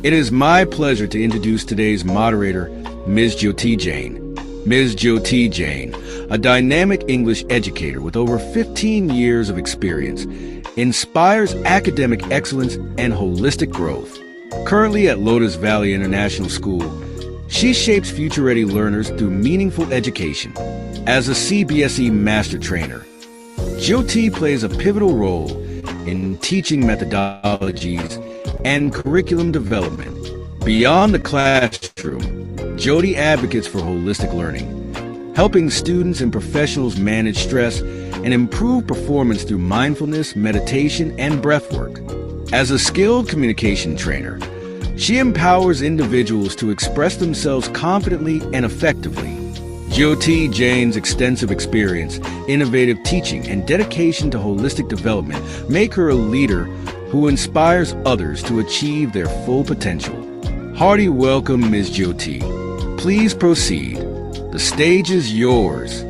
It is my pleasure to introduce today's moderator, Ms. Jyoti Jain. Ms. Jyoti Jain, a dynamic English educator with over 15 years of experience, inspires academic excellence and holistic growth. Currently at Lotus Valley International School, she shapes future-ready learners through meaningful education. As a CBSE master trainer, Jyoti plays a pivotal role in teaching methodologies and curriculum development. Beyond the classroom, Jyoti advocates for holistic learning, helping students and professionals manage stress and improve performance through mindfulness, meditation, and breathwork. As a skilled communication trainer, she empowers individuals to express themselves confidently and effectively. Jyoti Jain's extensive experience, innovative teaching, and dedication to holistic development make her a leader who inspires others to achieve their full potential. Hearty welcome, Ms. Jyoti. Please proceed. The stage is yours.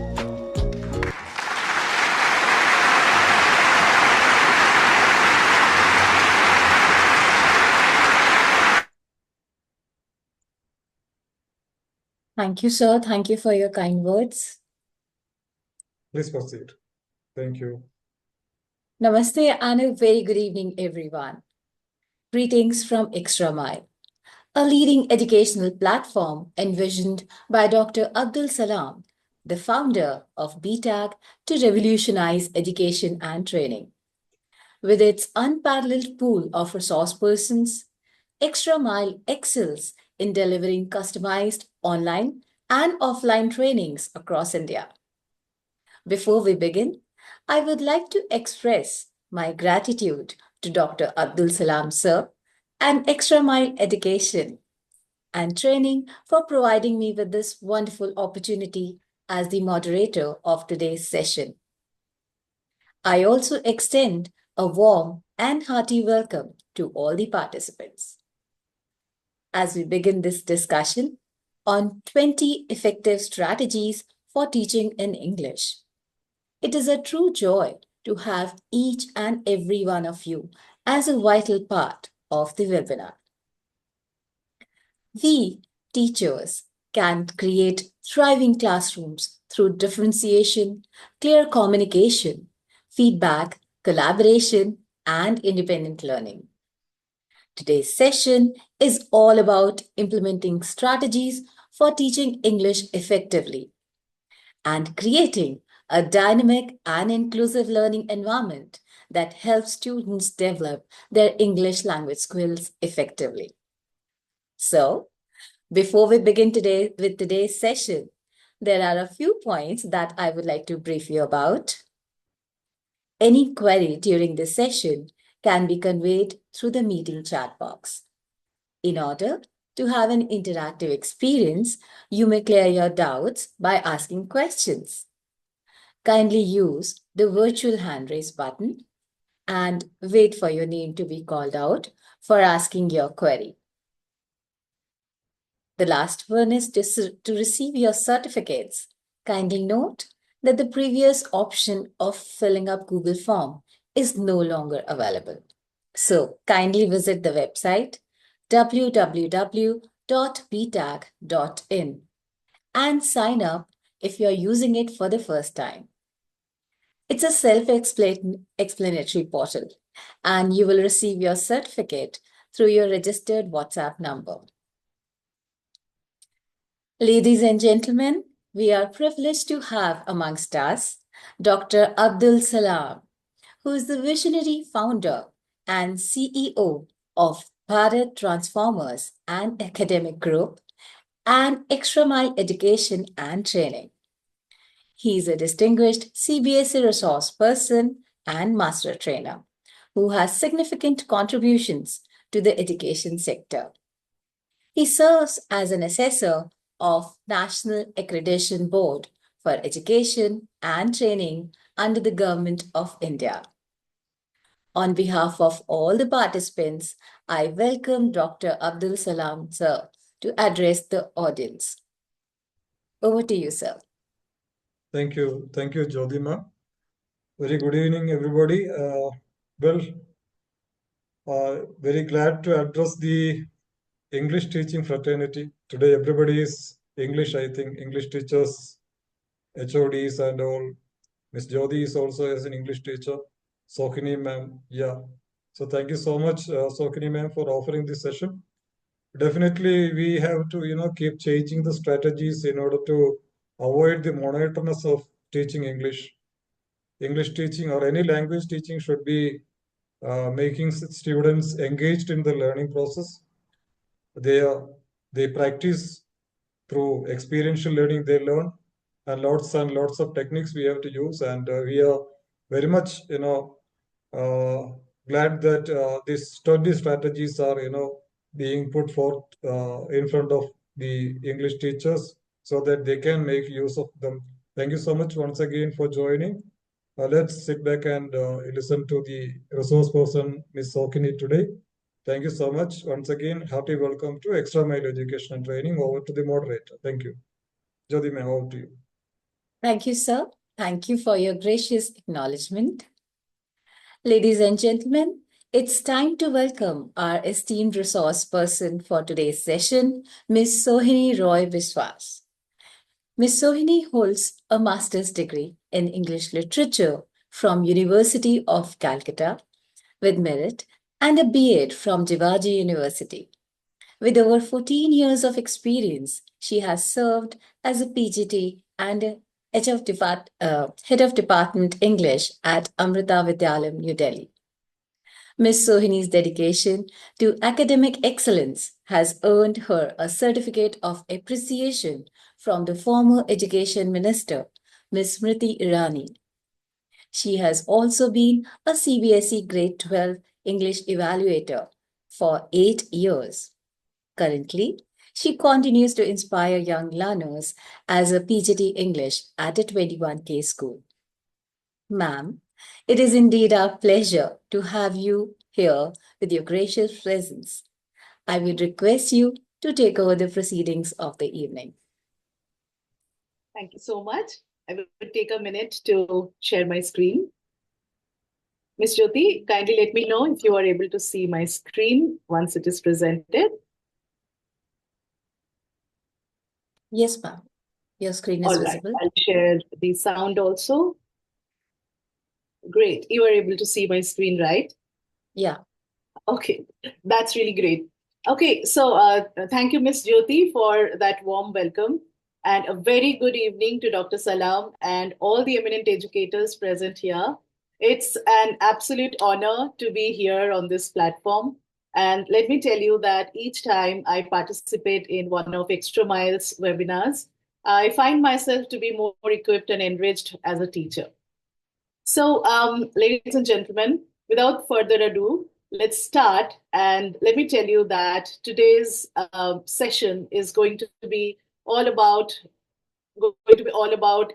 Thank you, sir. Thank you for your kind words. Please proceed. Thank you. Namaste and a very good evening, everyone. Greetings from Extra Mile, a leading educational platform envisioned by Dr. Abdul Salam, the founder of BTAG, to revolutionize education and training. With its unparalleled pool of resource persons, Extra Mile excels in delivering customized online and offline trainings across India. Before we begin, I would like to express my gratitude to Dr. Abdul Salam Sir and Extra Mile Education and Training for providing me with this wonderful opportunity as the moderator of today's session. I also extend a warm and hearty welcome to all the participants. As we begin this discussion on 20 effective strategies for teaching in English, it is a true joy to have each and every one of you as a vital part of the webinar. We, teachers, can create thriving classrooms through differentiation, clear communication, feedback, collaboration, and independent learning. Today's session is all about implementing strategies for teaching English effectively and creating a dynamic and inclusive learning environment that helps students develop their English language skills effectively. So, before we begin with today's session, there are a few points that I would like to brief you about. Any query during this session can be conveyed through the meeting chat box. In order to have an interactive experience, you may clear your doubts by asking questions. Kindly use the virtual hand raise button and wait for your name to be called out for asking your query. The last one is to receive your certificates. Kindly note that the previous option of filling up Google form is no longer available. So kindly visit the website www.btag.in and sign up if you're using it for the first time. It's a self-explanatory portal, and you will receive your certificate through your registered WhatsApp number. Ladies and gentlemen, we are privileged to have amongst us Dr. Abdul Salam, who is the visionary founder and CEO of Bharat Transformers and Academic Group and Extra Mile Education and Training. He is a distinguished CBSE resource person and master trainer who has significant contributions to the education sector. He serves as an assessor of National Accreditation Board for Education and Training under the Government of India. On behalf of all the participants, I welcome Dr. Abdul Salam, sir, to address the audience. Over to you, sir. Thank you. Thank you, Jyoti. Very good evening, everybody. Very glad to address the English teaching fraternity. Today, everybody is English, I think. English teachers, HODs and all. Miss Jyoti is also as an English teacher. Sohini ma'am, yeah. So thank you so much, Sohini ma'am, for offering this session. Definitely, we have to, keep changing the strategies in order to avoid the monotonous of teaching English. English teaching or any language teaching should be making students engaged in the learning process. They practice through experiential learning. They learn, and lots of techniques we have to use. And we are very much, uh, glad that these study strategies are, being put forth in front of the English teachers so that they can make use of them. Thank you so much once again for joining. Let's sit back and listen to the resource person, Ms. Sokini, today. Thank you so much. Once again, happy welcome to Extra Mile Education and Training. Over to the moderator. Thank you. Jyoti ma'am, over to you. Thank you, sir. Thank you for your gracious acknowledgement. Ladies and gentlemen, it's time to welcome our esteemed resource person for today's session, Ms. Sohini Roy Biswas. Ms. Sohini holds a master's degree in English literature from University of Calcutta with merit and a B.Ed from Jivaji University. With over 14 years of experience, she has served as a PGT and a Head of Department English at Amrita Vidyalayam, New Delhi. Ms. Sohini's dedication to academic excellence has earned her a certificate of appreciation from the former Education Minister, Ms. Smriti Irani. She has also been a CBSE Grade 12 English evaluator for 8 years. Currently, she continues to inspire young learners as a PGT English at a 21K school. Ma'am, it is indeed our pleasure to have you here with your gracious presence. I would request you to take over the proceedings of the evening. Thank you so much. I will take a minute to share my screen. Ms. Jyoti, kindly let me know if you are able to see my screen once it is presented. Yes, ma'am. Your screen is All right, visible. I'll share the sound also. Great. You are able to see my screen, right? Yeah. Okay, that's really great. Okay, so thank you, Ms. Jyoti, for that warm welcome. And a very good evening to Dr. Salam and all the eminent educators present here. It's an absolute honor to be here on this platform. And let me tell you that each time I participate in one of Extra Miles webinars, I find myself to be more equipped and enriched as a teacher. So, ladies and gentlemen, without further ado, let's start. And let me tell you that today's session is going to be all about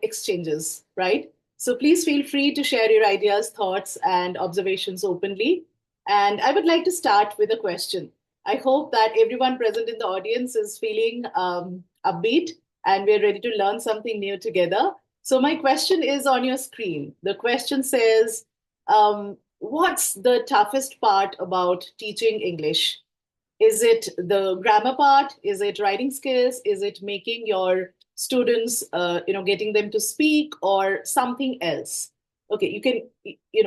exchanges, right? So please feel free to share your ideas, thoughts, and observations openly. And I would like to start with a question. I hope that everyone present in the audience is feeling upbeat and we're ready to learn something new together. So my question is on your screen. The question says, what's the toughest part about teaching English? Is it the grammar part? Is it writing skills? Is it making your students, getting them to speak, or something else? Okay, you can,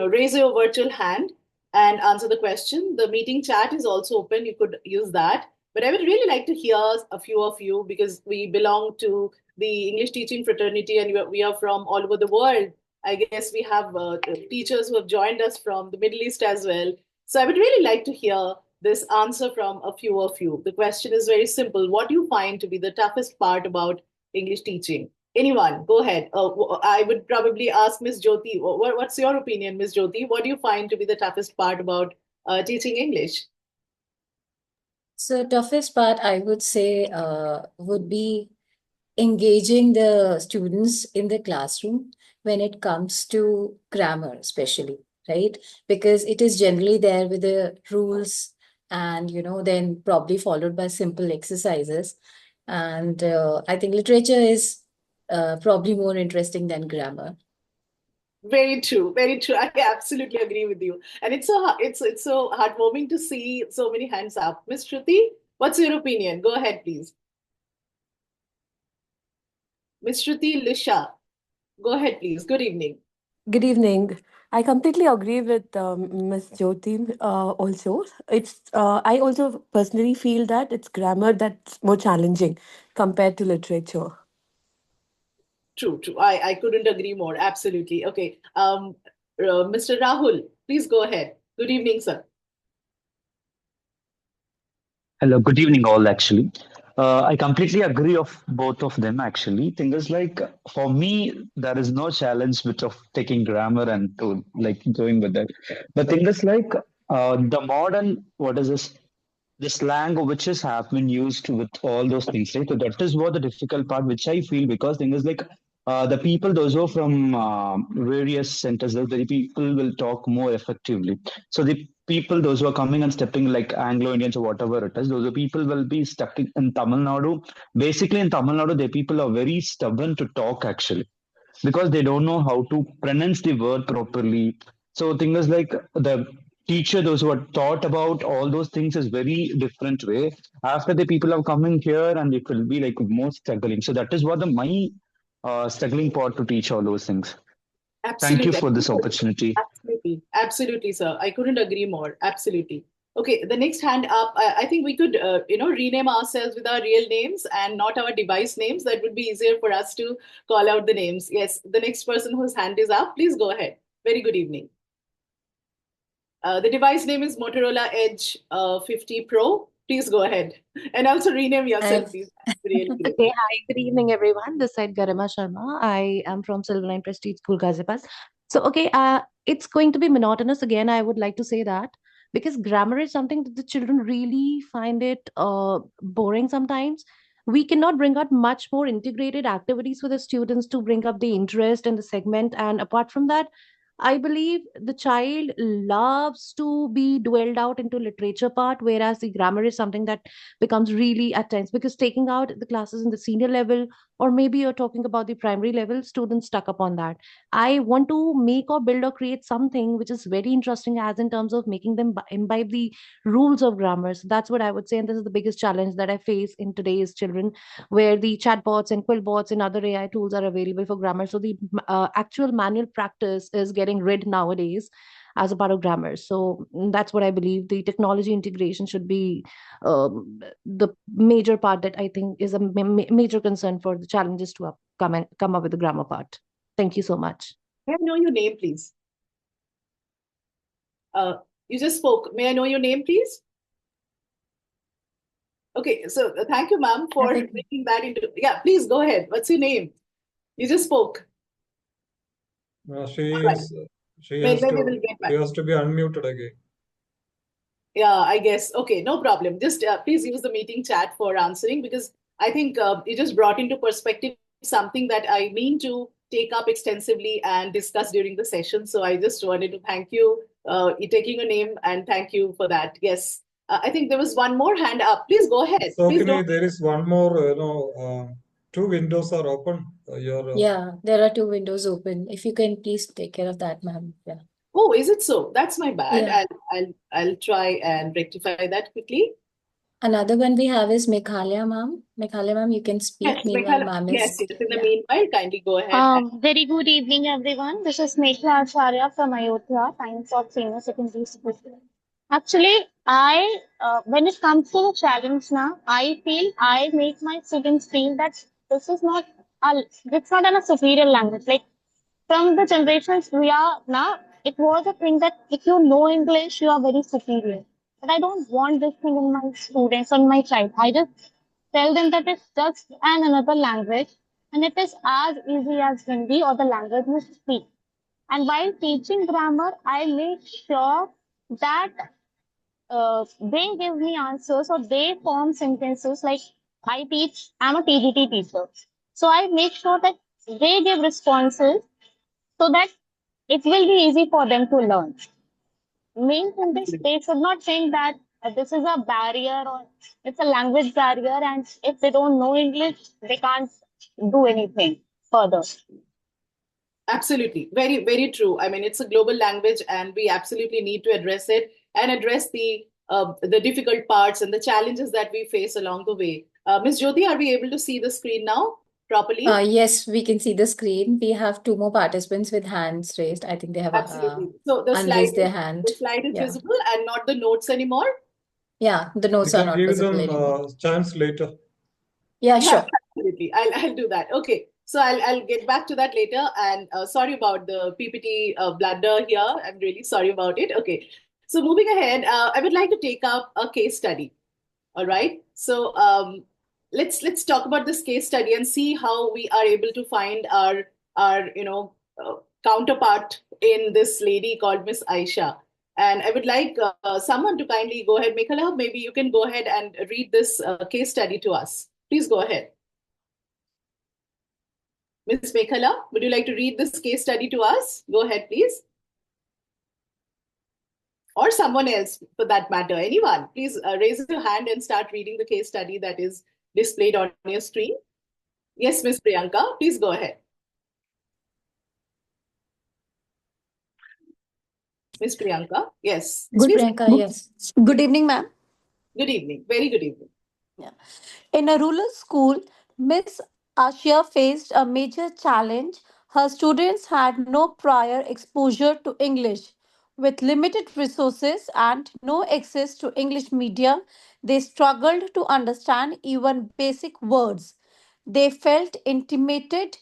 raise your virtual hand and answer the question. The meeting chat is also open. You could use that. But I would really like to hear a few of you because we belong to the English teaching fraternity and we are from all over the world. I guess we have teachers who have joined us from the Middle East as well. So I would really like to hear this answer from a few of you. The question is very simple. What do you find to be the toughest part about English teaching? Anyone, go ahead. I would probably ask Ms. Jyoti. What's your opinion, Ms. Jyoti? What do you find to be the toughest part about teaching English? So, toughest part, I would say, would be engaging the students in the classroom when it comes to grammar, especially, right? Because it is generally there with the rules and, then probably followed by simple exercises. And I think literature is probably more interesting than grammar. Very true, very true. I absolutely agree with you. And it's so heartwarming to see so many hands up. Ms. Shruti, What's your opinion? Go ahead, please. Ms. Shruti Lisha, go ahead, please. Good evening. Good evening. I completely agree with Ms. Jyoti. Also, it's I also personally feel that it's grammar that's more challenging compared to literature. True, true. I couldn't agree more. Absolutely. Okay. Mr. Rahul, please go ahead. Good evening, sir. Hello, good evening, all. Actually, I completely agree of both of them. Actually, thing is like for me, there is no challenge with of taking grammar and to like going with that. The thing is like the modern what is this the slang which is have been used with all those things, right? So that is what the difficult part, which I feel because thing is like the people those who are from various centers, the people will talk more effectively. So the people those who are coming and stepping like Anglo Indians or whatever it is, those are people will be stuck in Tamil Nadu. Basically, in Tamil Nadu, the people are very stubborn to talk actually because they don't know how to pronounce the word properly. So thing is like the teacher, those who are taught about all those things is very different way. After the people are coming here and it will be like more struggling. So that is what the my struggling part to teach all those things. Thank you Absolutely. for this opportunity. Absolutely. Absolutely, sir. I couldn't agree more. Absolutely. Okay, the next hand up, I think we could, rename ourselves with our real names and not our device names. That would be easier for us to call out the names. Yes, the next person whose hand is up, please go ahead. Very good evening. The device name is Motorola Edge 50 Pro. Please go ahead. And also rename yourself, I've please. Really great. Okay, hi, good evening, everyone. This side Garima Sharma. I am from Silverline Prestige School, Ghaziabad. So, okay, it's going to be monotonous again. I would like to say that because grammar is something that the children really find it boring sometimes. We cannot bring out much more integrated activities for the students to bring up the interest in the segment. And apart from that, I believe the child loves to be dwelled out into literature part, whereas the grammar is something that becomes really at times because taking out the classes in the senior level or maybe you're talking about the primary level students stuck up on that. I want to make or build or create something which is very interesting as in terms of making them imbibe the rules of grammar. So that's what I would say, and this is the biggest challenge that I face in today's children, where the chatbots and quillbots and other AI tools are available for grammar. So the actual manual practice is getting rid nowadays as a part of grammar. So that's what I believe. The technology integration should be the major part that I think is a major concern for the challenges to come up with the grammar part. Thank you so much. May I know your name, please? You just spoke. May I know your name, please? Okay, so thank you, ma'am, for think- bringing that into. Yeah, please go ahead. What's your name? You just spoke. She Alright. is she Maybe has we to will get back. she has to be unmuted again. Yeah, I guess. Okay, no problem. Just please use the meeting chat for answering because I think you just brought into perspective something that I mean to take up extensively and discuss during the session. So I just wanted to thank you, taking a name, and thank you for that. Yes, I think there was one more hand up. Please go ahead. So Please Kini, don't. there is one more, two windows are open. Yeah, there are two windows open. If you can please take care of that, ma'am. Yeah. Oh, is it so? That's my bad. Yeah. I'll try and rectify that quickly. Another one we have is Meghalaya, ma'am. Meghalaya, ma'am, you can speak. Yes, Meanwhile, Meghala. ma'am Yes, is. yes. In the Yeah. meanwhile, kindly go ahead. Very good evening, everyone. This is Meghla Acharya from Ayodhya, Science of Senior Secondary School. Actually, when it comes to the challenge now, I feel I make my students feel that this is not it's not a superior language. Like from the generations we are now, it was a thing that if you know English, you are very superior. But I don't want this thing in my students or my child. I just tell them that it's just another language and it is as easy as Hindi or the language you speak. And while teaching grammar, I make sure that they give me answers or they form sentences like I'm a TGT teacher. So I make sure that they give responses so that it will be easy for them to learn. Main thing is they should not think that this is a barrier or it's a language barrier, and if they don't know English, they can't do anything further. Absolutely. Very, very true. I mean, it's a global language and we absolutely need to address it and address the the difficult parts and the challenges that we face along the way. Ms. Jyoti, are we able to see the screen now properly? Yes, we can see the screen. We have two more participants with hands raised. I think they have Absolutely. So the unraised their hand. the slide is Yeah. visible and not the notes anymore? Yeah, the We notes are can not give visible them anymore. chance later. Yeah, sure. Absolutely. I'll do that. Okay. So I'll get back to that later. And sorry about the PPT blunder here. I'm really sorry about it. Okay. So moving ahead, I would like to take up a case study. All right. So let's talk about this case study and see how we are able to find our counterpart in this lady called Miss Aisha. And I would like someone to kindly go ahead. Mekhala, maybe you can go ahead and read this case study to us. Please go ahead. Ms. Mekhala, would you like to read this case study to us? Go ahead, please. Or someone else for that matter, anyone. Please raise your hand and start reading the case study that is displayed on your screen. Yes, Ms. Priyanka, please go ahead. Ms. Priyanka, yes. Ms. Please. Priyanka, yes. Good evening, ma'am. Good evening. Very good evening. Yeah. In a rural school, Miss Ashia faced a major challenge. Her students had no prior exposure to English. With limited resources and no access to English media, they struggled to understand even basic words. They felt intimidated,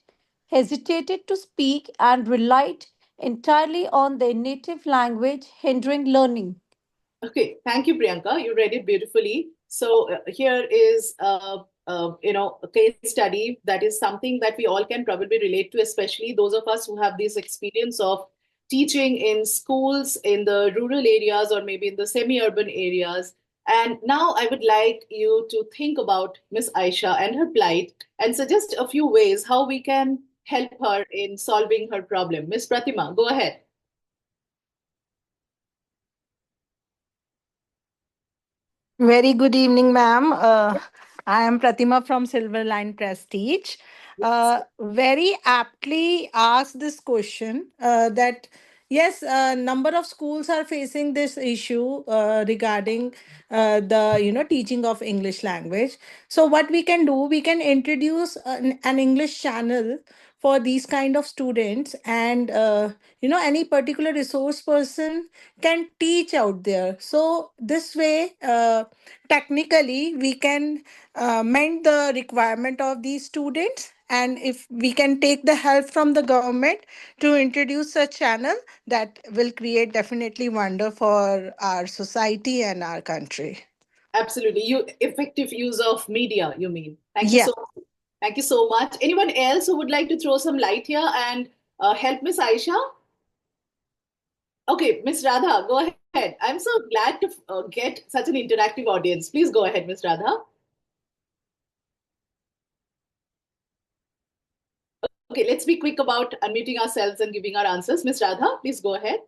hesitated to speak, and relied entirely on their native language, hindering learning. Okay, thank you, Priyanka. You read it beautifully. So here is a case study that is something that we all can probably relate to, especially those of us who have this experience of teaching in schools in the rural areas or maybe in the semi-urban areas. And now I would like you to think about Miss Aisha and her plight and suggest a few ways how we can help her in solving her problem. Miss Pratima, go ahead. Very good evening, ma'am. I am Pratima from Silverline Prestige. Very aptly asked this question that yes, a number of schools are facing this issue regarding the teaching of English language. So what we can do, we can introduce an English channel for these kind of students, and any particular resource person can teach out there. So this way, technically we can mend the requirement of these students, and if we can take the help from the government to introduce a channel, that will create definitely wonder for our society and our country. Absolutely. Effective use of media, you mean. Thank you Yeah. so much. Thank you so much. Anyone else who would like to throw some light here and help Miss Aisha? Okay, Miss Radha, go ahead. I'm so glad to get such an interactive audience. Please go ahead, Miss Radha. Okay, let's be quick about unmuting ourselves and giving our answers. Miss Radha, please go ahead.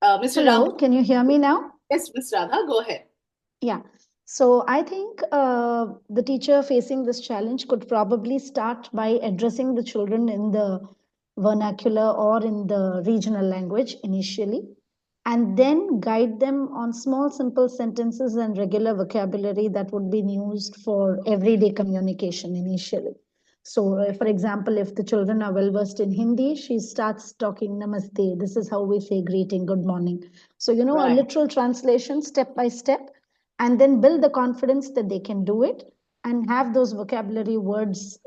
Mr. Hello, Ram. can you hear me now? Yes, Miss Radha, go ahead. Yeah. So I think the teacher facing this challenge could probably start by addressing the children in the vernacular or in the regional language initially, and then guide them on small, simple sentences and regular vocabulary that would be used for everyday communication initially. So, for example, if the children are well versed in Hindi, she starts talking Namaste. This is how we say greeting, good morning. So, a literal translation step by step, and then build the confidence that they can do it and have those vocabulary words,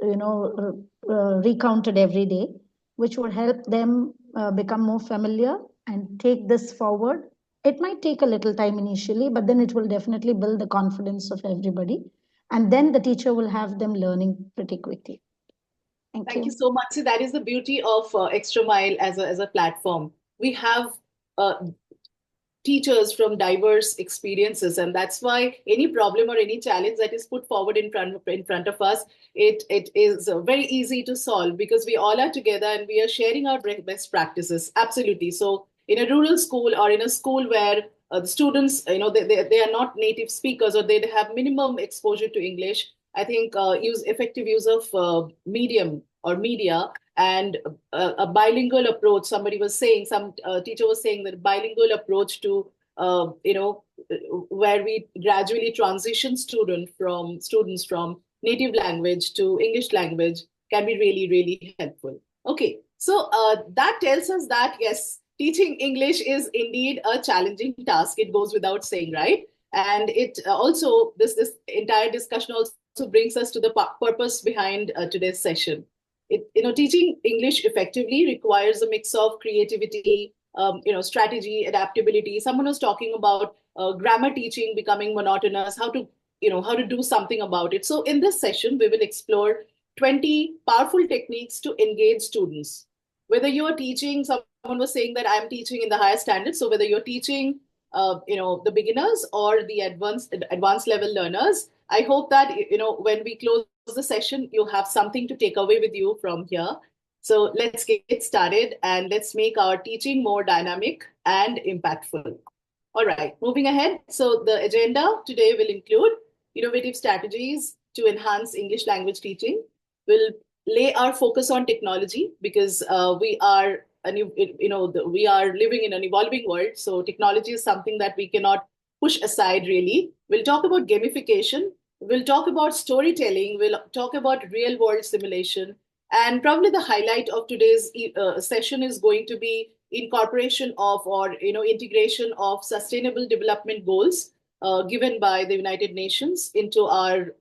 recounted every day, which would help them become more familiar and take this forward. It might take a little time initially, but then it will definitely build the confidence of everybody. And then the teacher will have them learning pretty quickly. Thank you so much. See, that is the beauty of Extra Mile as a platform. We have teachers from diverse experiences, and that's why any problem or any challenge that is put forward in front of us, it is very easy to solve because we all are together and we are sharing our best practices. Absolutely. So in a rural school or in a school where the students, they are not native speakers or they have minimum exposure to English, I think effective use of medium or media and a bilingual approach. Somebody was saying, some teacher was saying that bilingual approach to where we gradually transition students from native language to English language can be really, really helpful. Okay, so that tells us that yes, teaching English is indeed a challenging task. It goes without saying, right? And it also this entire discussion also brings us to the purpose behind today's session. Teaching English effectively requires a mix of creativity, strategy, adaptability. Someone was talking about grammar teaching becoming monotonous, how to do something about it. So in this session, we will explore 20 powerful techniques to engage students. Whether you're teaching, someone was saying that I'm teaching in the higher standards. So whether you're teaching, the beginners or the advanced level learners, I hope that, when we close the session, you have something to take away with you from here. So let's get started and let's make our teaching more dynamic and impactful. All right, moving ahead. So the agenda today will include innovative strategies to enhance English language teaching. We'll lay our focus on technology because we are living in an evolving world. So technology is something that we cannot push aside really. We'll talk about gamification. We'll talk about storytelling. We'll talk about real world simulation. And probably the highlight of today's session is going to be incorporation of integration of sustainable development goals given by the United Nations into our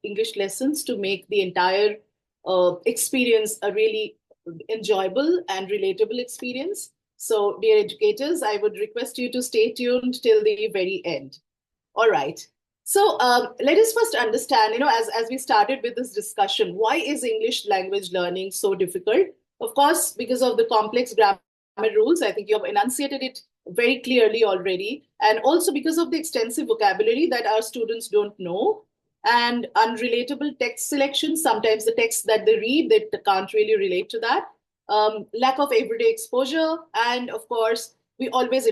English lessons to make the entire experience a really enjoyable and relatable experience. So, dear educators, I would request you to stay tuned till the very end. All right. So let us first understand, as we started with this discussion, why is English language learning so difficult? Of course, because of the complex grammar rules. I think you have enunciated it very clearly already. And also because of the extensive vocabulary that our students don't know and unrelatable text selection. Sometimes the text that they read, they can't really relate to that. Lack of everyday exposure. And of course, we always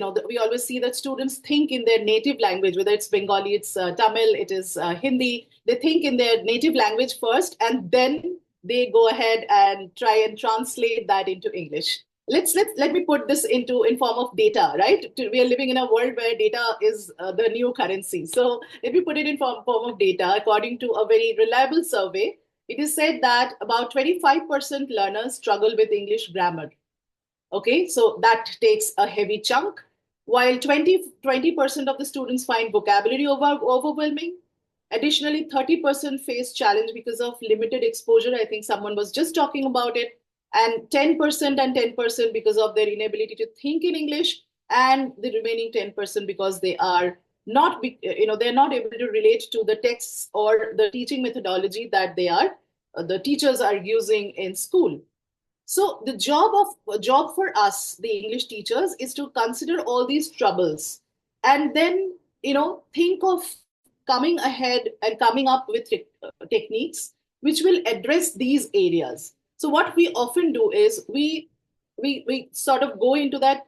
see that students think in their native language, whether it's Bengali, it's Tamil, it is Hindi. They think in their native language first, and then they go ahead and try and translate that into English. Let me put this in form of data, right? We are living in a world where data is the new currency. So let me put it in form of data. According to a very reliable survey, it is said that about 25% learners struggle with English grammar. Okay, so that takes a heavy chunk. While 20% of the students find vocabulary overwhelming. Additionally, 30% face challenge because of limited exposure. I think someone was just talking about it. And 10% and 10% because of their inability to think in English, and the remaining 10% because they are not, they're not able to relate to the texts or the teaching methodology that the teachers are using in school. So the job for us, the English teachers, is to consider all these troubles and then, think of coming ahead and coming up with techniques which will address these areas. So what we often do is we sort of go into that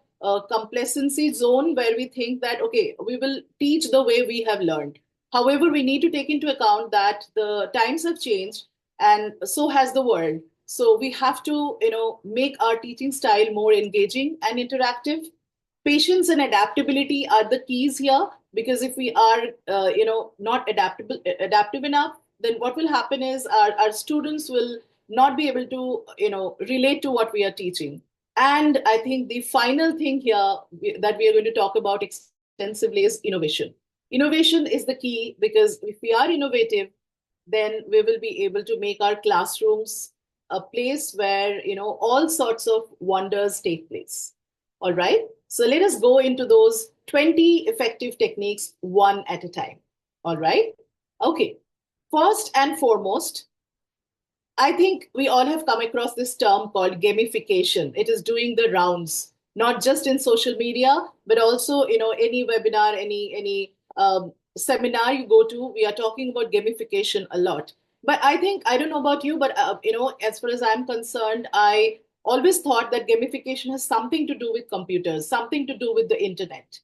complacency zone where we think that, okay, we will teach the way we have learned. However, we need to take into account that the times have changed and so has the world. So we have to, make our teaching style more engaging and interactive. Patience and adaptability are the keys here, because if we are, not adaptive enough, then what will happen is our students will not be able to, relate to what we are teaching. And I think the final thing here that we are going to talk about extensively is innovation. Innovation is the key, because if we are innovative, then we will be able to make our classrooms a place where, all sorts of wonders take place. All right. So let us go into those 20 effective techniques one at a time. All right. Okay. First and foremost, I think we all have come across this term called gamification. It is doing the rounds, not just in social media, but also, any webinar, any seminar you go to, we are talking about gamification a lot. But I think, I don't know about you, but, as far as I'm concerned, I always thought that gamification has something to do with computers, something to do with the internet.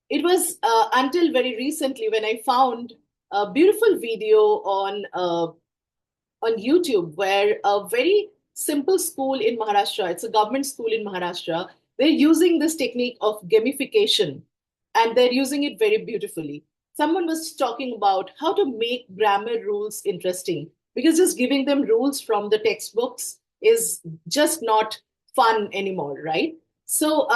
It was until very recently when I found a beautiful video on YouTube where a very simple school in Maharashtra. It's a government school in Maharashtra. They're using this technique of gamification, and they're using it very beautifully. Someone was talking about how to make grammar rules interesting, because just giving them rules from the textbooks is just not fun anymore, right? So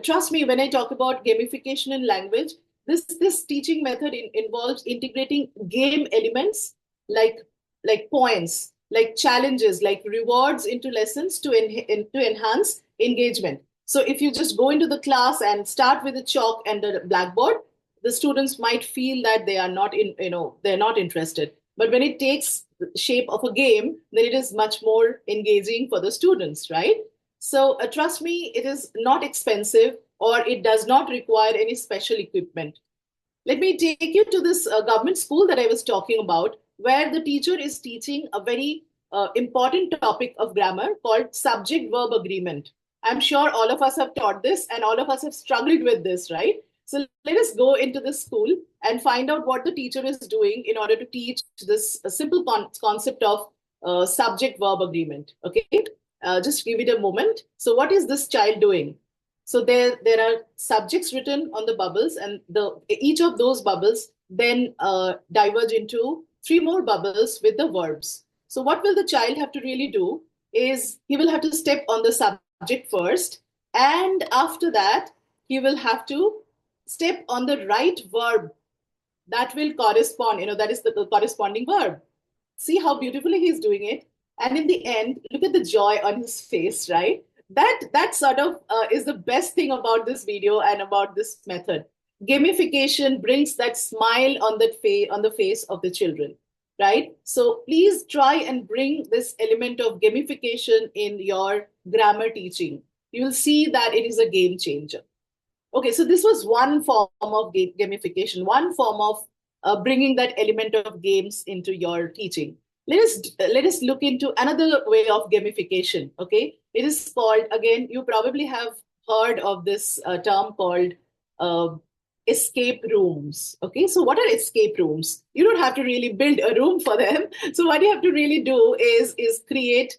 trust me, when I talk about gamification in language, this teaching method involves integrating game elements like points, like challenges, like rewards into lessons to enhance engagement. So if you just go into the class and start with the chalk and the blackboard, the students might feel that they are not they're not interested. But when it takes the shape of a game, then it is much more engaging for the students, right? So trust me, it is not expensive, or it does not require any special equipment. Let me take you to this government school that I was talking about, where the teacher is teaching a very important topic of grammar called subject-verb agreement. I'm sure all of us have taught this, and all of us have struggled with this, right? So let us go into the school and find out what the teacher is doing in order to teach this simple concept of subject-verb agreement. Okay, just give it a moment. So what is this child doing? So there are subjects written on the bubbles, and each of those bubbles then diverge into 3 more bubbles with the verbs. So what will the child have to really do is he will have to step on the subject first, and after that he will have to step on the right verb that will correspond, that is the corresponding verb. See how beautifully he's doing it. And in the end, look at the joy on his face, right? That sort of is the best thing about this video and about this method. Gamification brings that smile on the face of the children, right? So please try and bring this element of gamification in your grammar teaching. You will see that it is a game changer. Okay, so this was one form of gamification, one form of bringing that element of games into your teaching. Let us look into another way of gamification. Okay, it is called, again, you probably have heard of this term called escape rooms. Okay, so what are escape rooms? You don't have to really build a room for them. So what you have to really do is create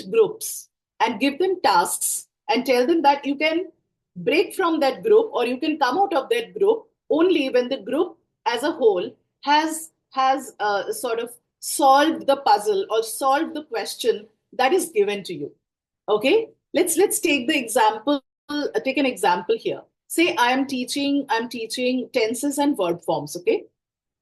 groups and give them tasks and tell them that you can break from that group, or you can come out of that group only when the group as a whole has sort of solved the puzzle or solved the question that is given to you. Okay, let's take an example here. Say I'm teaching tenses and verb forms. Okay,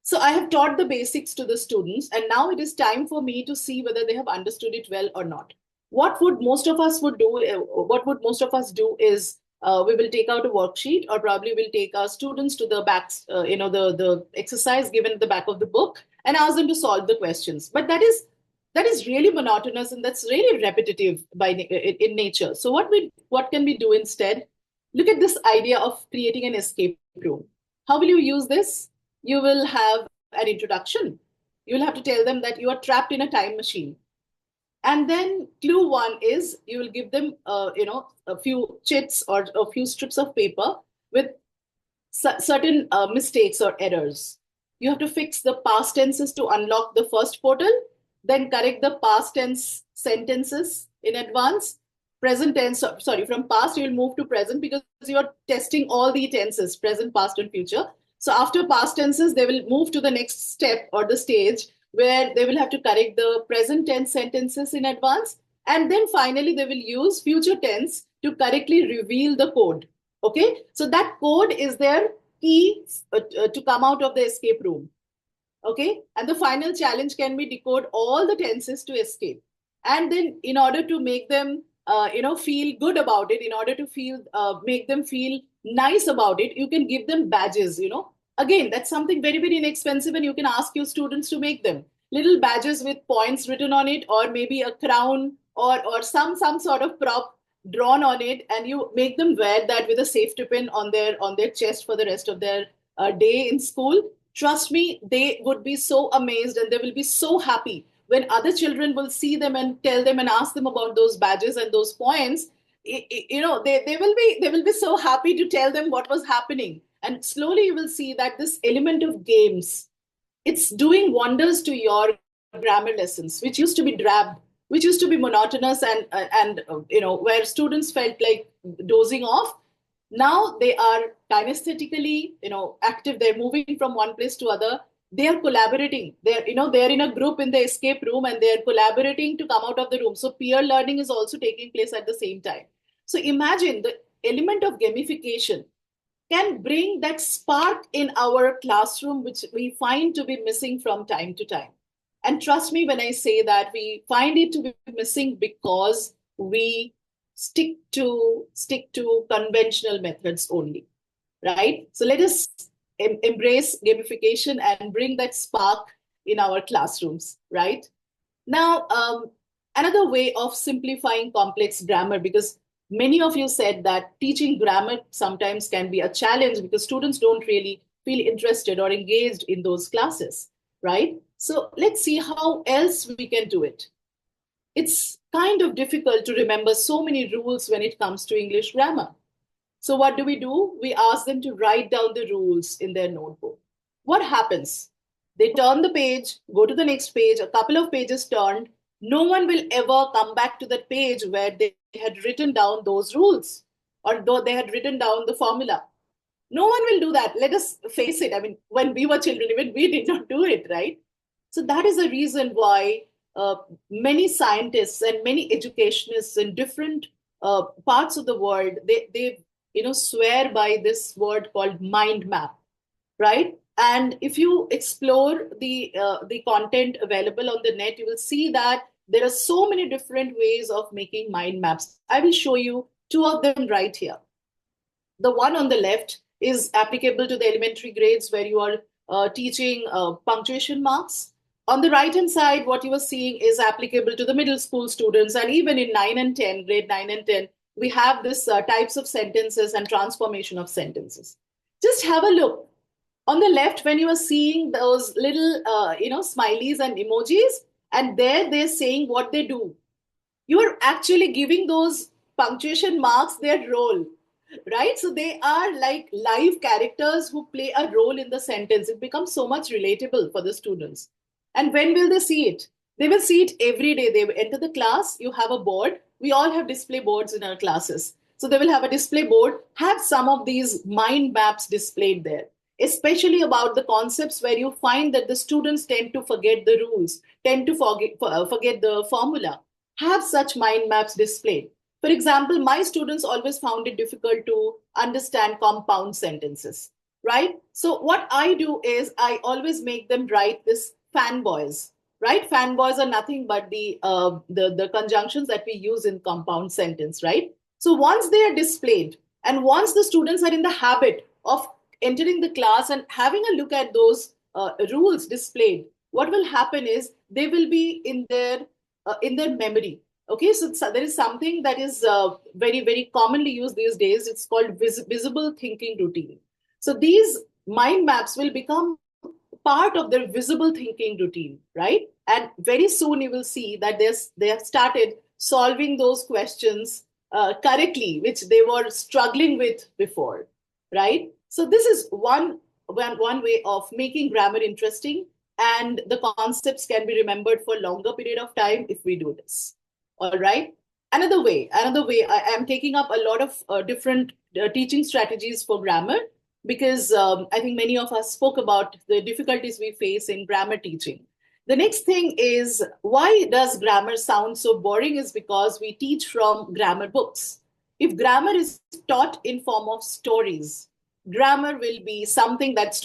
so I have taught the basics to the students, and now it is time for me to see whether they have understood it well or not. What would most of us do is we will take out a worksheet, or probably we'll take our students to the back, the exercise given at the back of the book, and ask them to solve the questions. But that is really monotonous, and that's really repetitive in nature. So what can we do instead? Look at this idea of creating an escape room. How will you use this? You will have an introduction. You will have to tell them that you are trapped in a time machine. And then clue 1 is you will give them, a few chits or a few strips of paper with certain mistakes or errors. You have to fix the past tenses to unlock the first portal, then correct the past tense sentences in advance. Present tense, from past you will move to present, because you are testing all the tenses, present, past, and future. So after past tenses, they will move to the next step or the stage where they will have to correct the present tense sentences in advance. And then finally, they will use future tense to correctly reveal the code. Okay, so that code is their key to come out of the escape room. Okay, and the final challenge can be decode all the tenses to escape. And then in order to make them feel good about it, in order to make them feel nice about it, you can give them badges. Again, that's something very, very inexpensive, and you can ask your students to make them little badges with points written on it, or maybe a crown or some sort of prop drawn on it, and you make them wear that with a safety pin on their chest for the rest of their day in school. Trust me, they would be so amazed, and they will be so happy when other children will see them and tell them and ask them about those badges and those points. They will be so happy to tell them what was happening. And slowly you will see that this element of games, it's doing wonders to your grammar lessons, which used to be drab. which used to be monotonous and where students felt like dozing off. Now they are kinesthetically, active. They're moving from one place to other. They are collaborating. They're in a group in the escape room and they're collaborating to come out of the room. So peer learning is also taking place at the same time. So imagine the element of gamification can bring that spark in our classroom, which we find to be missing from time to time. And trust me when I say that we find it to be missing because we stick to conventional methods only, right? So let us embrace gamification and bring that spark in our classrooms, right? Now, another way of simplifying complex grammar, because many of you said that teaching grammar sometimes can be a challenge because students don't really feel interested or engaged in those classes, right? So let's see how else we can do it. It's kind of difficult to remember so many rules when it comes to English grammar. So what do? We ask them to write down the rules in their notebook. What happens? They turn the page, go to the next page, a couple of pages turned. No one will ever come back to that page where they had written down those rules or though they had written down the formula. No one will do that. Let us face it. I mean, when we were children, even we did not do it, right? So that is the reason why many scientists and many educationists in different parts of the world, they swear by this word called mind map, right? And if you explore the content available on the net, you will see that there are so many different ways of making mind maps. I will show you two of them right here. The one on the left is applicable to the elementary grades where you are teaching punctuation marks. On the right-hand side, what you are seeing is applicable to the middle school students. And even in grade 9 and 10, we have this types of sentences and transformation of sentences. Just have a look. On the left, when you are seeing those little, smileys and emojis, and there they're saying what they do, you are actually giving those punctuation marks their role, right? So they are like live characters who play a role in the sentence. It becomes so much relatable for the students. And when will they see it? They will see it every day. They will enter the class, you have a board. We all have display boards in our classes. So they will have a display board, have some of these mind maps displayed there, especially about the concepts where you find that the students tend to forget the rules, tend to forget the formula. Have such mind maps displayed. For example, my students always found it difficult to understand compound sentences, right? So what I do is I always make them write this fanboys, right? Fanboys are nothing but the conjunctions that we use in compound sentence, right? So once they are displayed and once the students are in the habit of entering the class and having a look at those rules displayed, what will happen is they will be in their memory. Okay, so there is something that is very, very commonly used these days. It's called visible thinking routine. So these mind maps will become part of their visible thinking routine, right? And very soon you will see that they have started solving those questions correctly, which they were struggling with before, right? So this is one way of making grammar interesting, and the concepts can be remembered for a longer period of time if we do this. All right. Another way, I am taking up a lot of different teaching strategies for grammar because I think many of us spoke about the difficulties we face in grammar teaching. The next thing is, why does grammar sound so boring? Is because we teach from grammar books. If grammar is taught in form of stories, grammar will be something that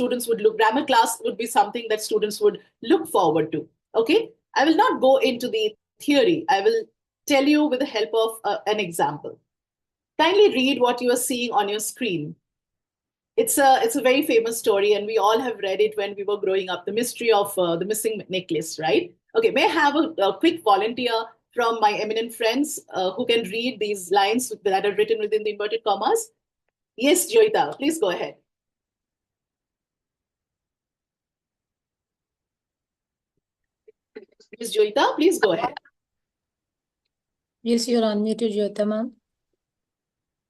grammar class would be something that students would look forward to. Okay. I will not go into the theory. I will tell you with the help of an example. Kindly read what you are seeing on your screen. It's a very famous story, and we all have read it when we were growing up, the mystery of the missing necklace, right? Okay, may I have a quick volunteer from my eminent friends who can read these lines that are written within the inverted commas? Yes, Joita, please go ahead. Ms. Joita, please go ahead. Yes, you're unmuted, Jyota, ma'am.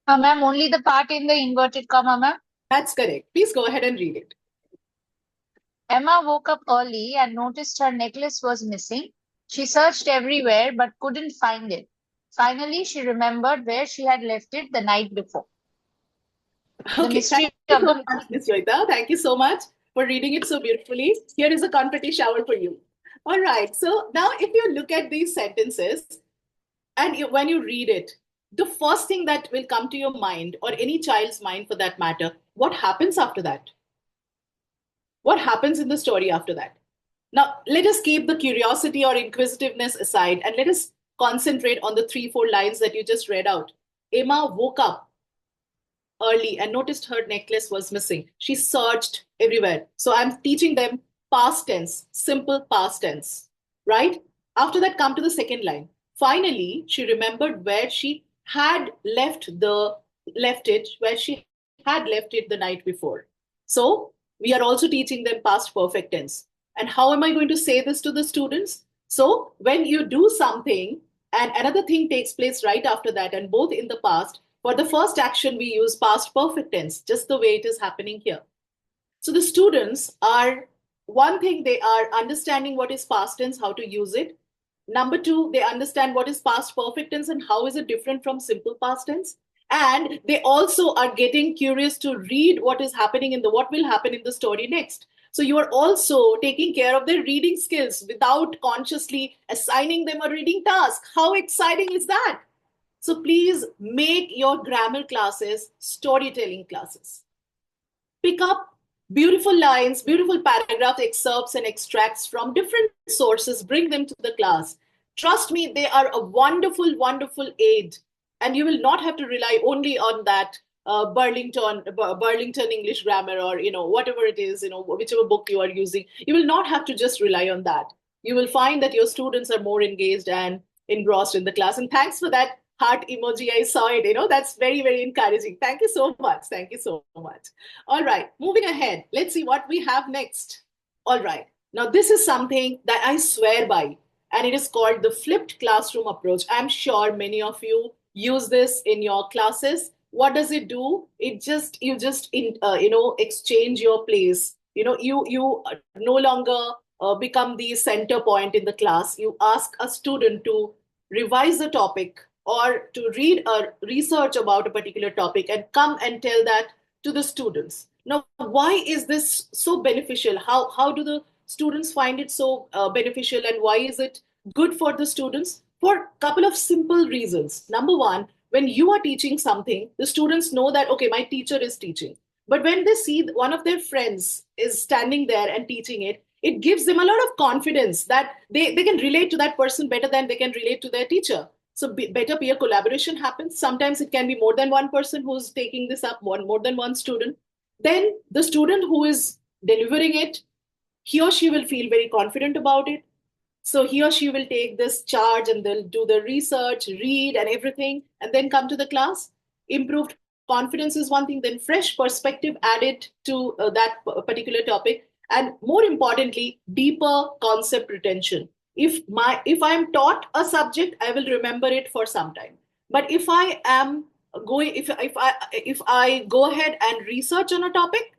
Ma'am, only the part in the inverted comma, ma'am. That's correct. Please go ahead and read it. Emma woke up early and noticed her necklace was missing. She searched everywhere but couldn't find it. Finally, she remembered where she had left it the night before. The Okay, mystery thank you of so the much, Ms. Joita. Thank you so much for reading it so beautifully. Here is a confetti shower for you. All right, so now if you look at these sentences and when you read it, the first thing that will come to your mind, or any child's mind for that matter, what happens after that? What happens in the story after that? Now, let us keep the curiosity or inquisitiveness aside and let us concentrate on the 3, 4 lines that you just read out. Emma woke up early and noticed her necklace was missing. She searched everywhere. So I'm teaching them past tense, simple past tense, right? After that, come to the second line. Finally, she remembered where she had where she had left it the night before. So we are also teaching them past perfect tense. And how am I going to say this to the students? So when you do something and another thing takes place right after that, and both in the past, for the first action, we use past perfect tense, just the way it is happening here. So the students are, one thing, they are understanding what is past tense, how to use it. Number two, they understand what is past perfect tense and how is it different from simple past tense. And they also are getting curious to read what is happening what will happen in the story next. So you are also taking care of their reading skills without consciously assigning them a reading task. How exciting is that? So please make your grammar classes storytelling classes. Pick up beautiful lines, beautiful paragraph excerpts and extracts from different sources, bring them to the class. Trust me, they are a wonderful, wonderful aid. And you will not have to rely only on that Burlington English grammar, or whatever it is, whichever book you are using. You will not have to just rely on that. You will find that your students are more engaged and engrossed in the class. And thanks for that heart emoji. I saw it. That's very, very encouraging. Thank you so much. Thank you so much. All right, moving ahead. Let's see what we have next. All right. Now, this is something that I swear by, and it is called the flipped classroom approach. I'm sure many of you use this in your classes. What does it do? You just exchange your place. You no longer become the center point in the class. You ask a student to revise the topic or to read or research about a particular topic and come and tell that to the students. Now, why is this so beneficial? How do the students find it so beneficial, and why is it good for the students? For a couple of simple reasons. Number one, when you are teaching something, the students know that, okay, my teacher is teaching. But when they see one of their friends is standing there and teaching it, it gives them a lot of confidence that they can relate to that person better than they can relate to their teacher. So better peer collaboration happens. Sometimes it can be more than one person who's taking this up, more than one student. Then the student who is delivering it, he or she will feel very confident about it. So he or she will take this charge and they'll do the research, read and everything, and then come to the class. Improved confidence is one thing, then fresh perspective added to that particular topic. And more importantly, deeper concept retention. If I'm taught a subject, I will remember it for some time. But if I am going, if I go ahead and research on a topic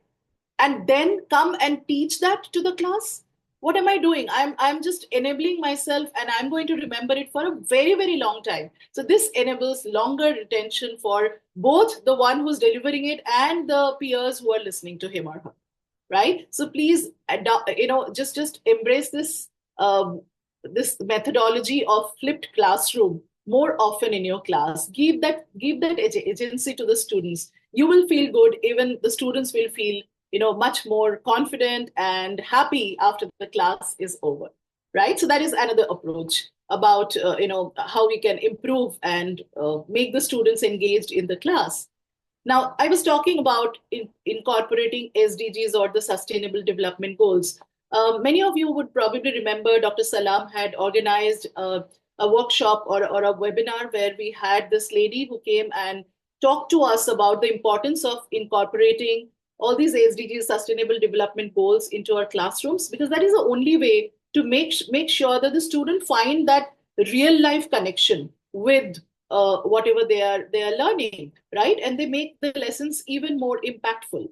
and then come and teach that to the class, what am I doing? I'm just enabling myself, and I'm going to remember it for a very, very long time. So this enables longer retention for both the one who's delivering it and the peers who are listening to him or her, right? So please just embrace this this methodology of flipped classroom more often in your class. Give that agency to the students. You will feel good. Even the students will feel much more confident and happy after the class is over, right? So that is another approach about how we can improve and make the students engaged in the class. Now, I was talking about incorporating SDGs, or the Sustainable Development Goals. Many of you would probably remember Dr. Salam had organized a workshop or a webinar where we had this lady who came and talked to us about the importance of incorporating all these SDGs, Sustainable Development Goals, into our classrooms, because that is the only way to make sure that the student find that real life connection with whatever they are learning, right? And they make the lessons even more impactful.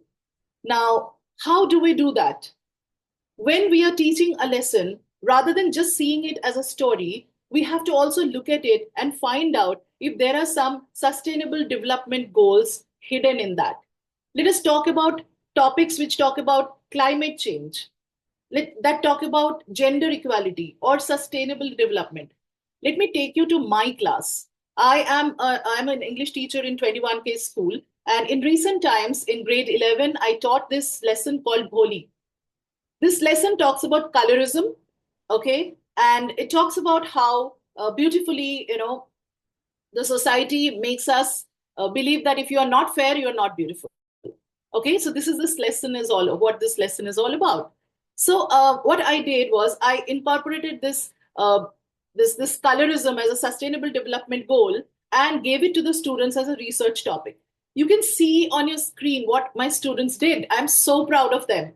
Now, how do we do that? When we are teaching a lesson, rather than just seeing it as a story, we have to also look at it and find out if there are some sustainable development goals hidden in that. Let us talk about topics which talk about climate change, that talk about gender equality or sustainable development. Let me take you to my class. I'm an English teacher in 21K school, and in recent times, in grade 11, I taught this lesson called Bholi. This lesson talks about colorism, okay, and it talks about how beautifully, the society makes us believe that if you are not fair, you are not beautiful. Okay, so what this lesson is all about. So what I did was I incorporated this colorism as a sustainable development goal and gave it to the students as a research topic. You can see on your screen what my students did. I'm so proud of them.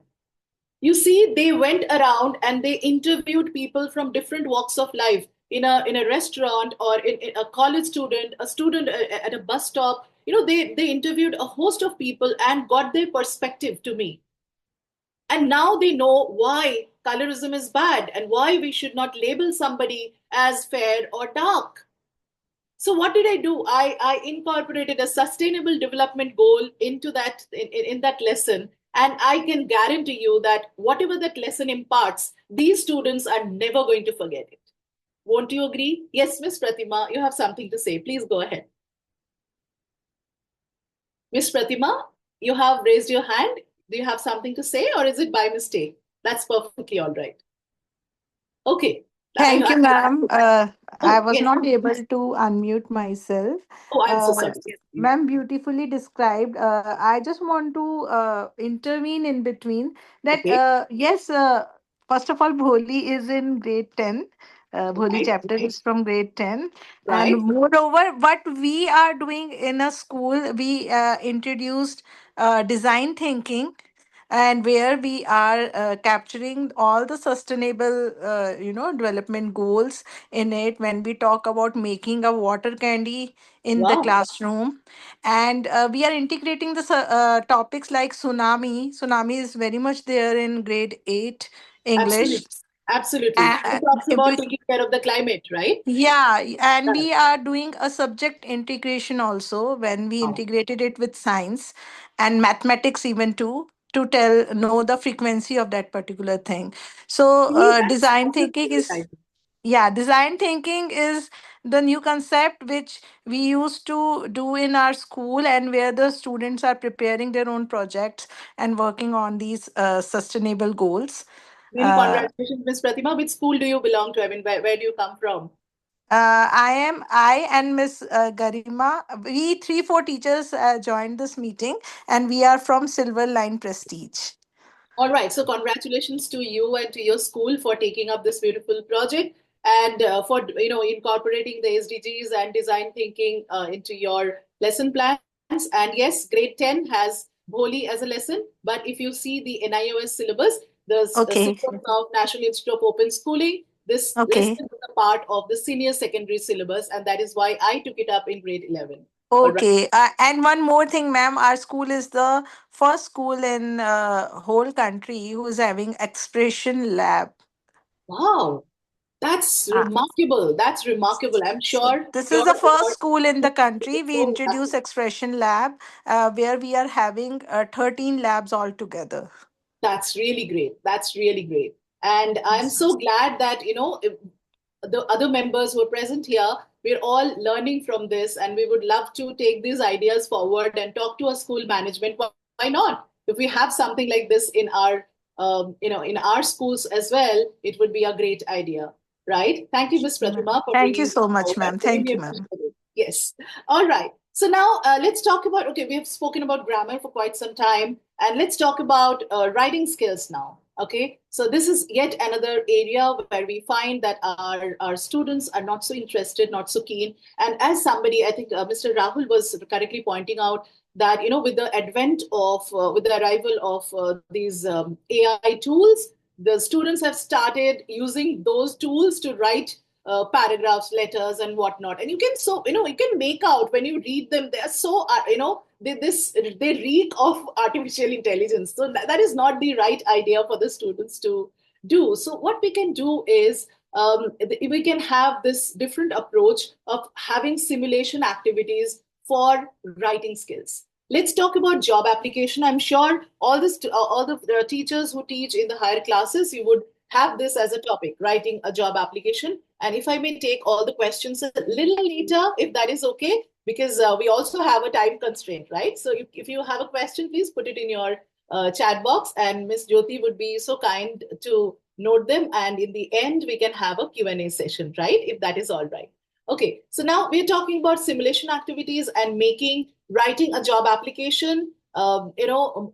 You see, they went around and they interviewed people from different walks of life in a restaurant, or in a college student, a student at a bus stop. They interviewed a host of people and got their perspective to me. And now they know why colorism is bad and why we should not label somebody as fair or dark. So what did I do? I incorporated a sustainable development goal into that in that lesson. And I can guarantee you that whatever that lesson imparts, these students are never going to forget it. Won't you agree? Yes, Miss Pratima, you have something to say. Please go ahead. Miss Pratima, you have raised your hand. Do you have something to say, or is it by mistake? That's perfectly all right. Okay. Thank you, ma'am. I was yes. not able to unmute myself. Oh, I'm so sorry. Yes, please. Ma'am beautifully described. I just want to intervene in between that. Okay. Yes, first of all, Bholi is in grade 10. Bholi Right. chapter is from grade 10. Right. And moreover, what we are doing in a school, we introduced design thinking, and where we are capturing all the sustainable development goals in it, when we talk about making a water candy in the Wow. classroom. And we are integrating the topics like tsunami is very much there in grade 8 English. Absolutely. Absolutely. It And talks about we, taking care of the climate, right? yeah, and Correct. we are doing a subject integration also, when we Wow. integrated it with science and mathematics even too, to know the frequency of that particular thing. So See, design that's a thinking great is, idea. yeah, design thinking is the new concept which we used to do in our school, and where the students are preparing their own projects and working on these sustainable goals. Really, Uh, congratulations, Miss Pratima. Which school do you belong to? I mean, where do you come from? I and Miss Garima, we three, four teachers joined this meeting, and we are from Silver Line Prestige. All right. So congratulations to you and to your school for taking up this beautiful project, and for incorporating the SDGs and design thinking into your lesson plans. And yes, grade 10 has Bholi as a lesson. But if you see the NIOS syllabus, the Okay, syllabus of National Institute of Open Schooling, this lesson okay, is a part of the senior secondary syllabus, and that is why I took it up in grade 11. All right. okay. And one more thing, ma'am, our school is the first school in whole country who is having expression lab. Wow. That's Ah. remarkable. That's remarkable. I'm So sure this is your the first award. school in the country. We Oh, introduce expression lab, where we are having 13 labs altogether. that's really great. That's really great. And I'm so glad that, the other members who are present here, we're all learning from this, and we would love to take these ideas forward and talk to our school management. Why not? If we have something like this in our, in our schools as well, it would be a great idea, right? Thank you, Ms. Pratima, for Thank you bringing this so much, forward. ma'am. I Thank really you, ma'am. appreciate it. Yes. All right. So now let's talk about, okay, we have spoken about grammar for quite some time, and let's talk about writing skills now. Okay, so this is yet another area where we find that our students are not so interested, not so keen. And as somebody, I think Mr. Rahul was correctly pointing out that, with the advent of, with the arrival of these AI tools, the students have started using those tools to write paragraphs, letters, and whatnot. And you can, you can make out when you read them, they are so, they reek of artificial intelligence. So that is not the right idea for the students to do. So what we can do is we can have this different approach of having simulation activities for writing skills. Let's talk about job application. I'm sure all the teachers who teach in the higher classes, you would have this as a topic, writing a job application. And if I may take all the questions a little later, if that is okay, because we also have a time constraint, right? So if you have a question, please put it in your chat box, and Miss Jyoti would be so kind to note them. And in the end, we can have a Q&A session, right? If that is all right. Okay, so now we're talking about simulation activities and making writing a job application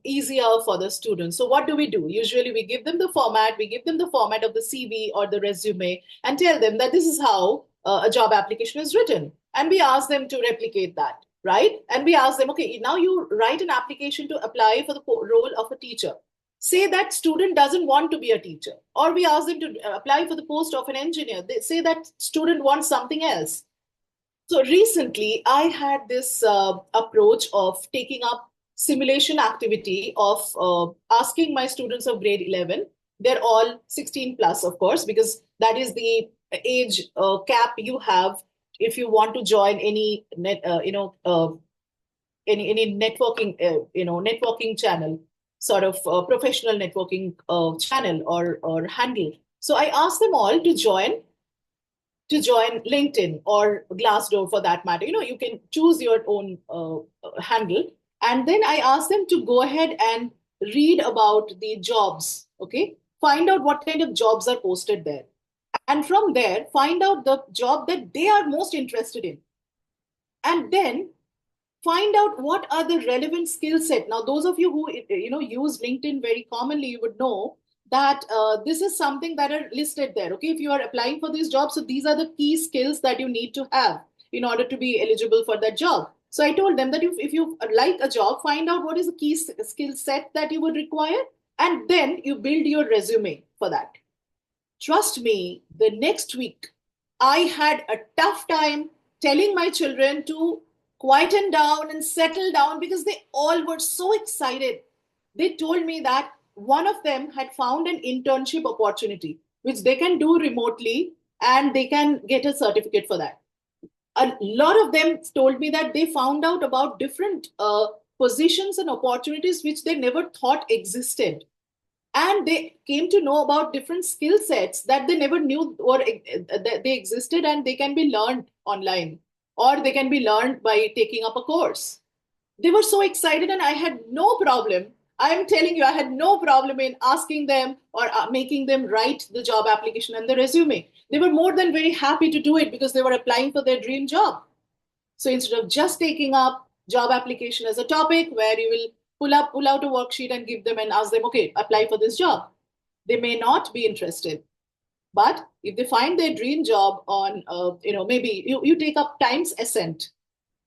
easier for the students. So what do? Usually we give them the format, of the CV or the resume, and tell them that this is how a job application is written. And we ask them to replicate that, right? And we ask them, okay, now you write an application to apply for the role of a teacher. Say that student doesn't want to be a teacher, or we ask them to apply for the post of an engineer. They say that student wants something else. So recently, I had this approach of taking up simulation activity of asking my students of grade 11. They're all 16 plus, of course, because that is the age cap you have if you want to join any any networking networking channel, sort of professional networking channel or handle. So I asked them all to join LinkedIn or Glassdoor, for that matter. You can choose your own handle. And then I asked them to go ahead and read about the jobs, okay? Find out what kind of jobs are posted there. And from there, find out the job that they are most interested in. And then find out what are the relevant skill set. Now, those of you who use LinkedIn very commonly, you would know that this is something that are listed there. Okay, if you are applying for this job, so these are the key skills that you need to have in order to be eligible for that job. So I told them that if you like a job, find out what is the key skill set that you would require, and then you build your resume for that. Trust me, the next week, I had a tough time telling my children to quieten down and settle down, because they all were so excited. They told me that one of them had found an internship opportunity, which they can do remotely, and they can get a certificate for that. A lot of them told me that they found out about different positions and opportunities which they never thought existed. And they came to know about different skill sets that they never knew or that they existed, and they can be learned online, or they can be learned by taking up a course. They were so excited, and I had no problem. I'm telling you, I had no problem in asking them or making them write the job application and the resume. They were more than very happy to do it, because they were applying for their dream job. So instead of just taking up job application as a topic where you will pull out a worksheet and give them and ask them, okay, apply for this job, they may not be interested. But if they find their dream job on, maybe you take up Times Ascent,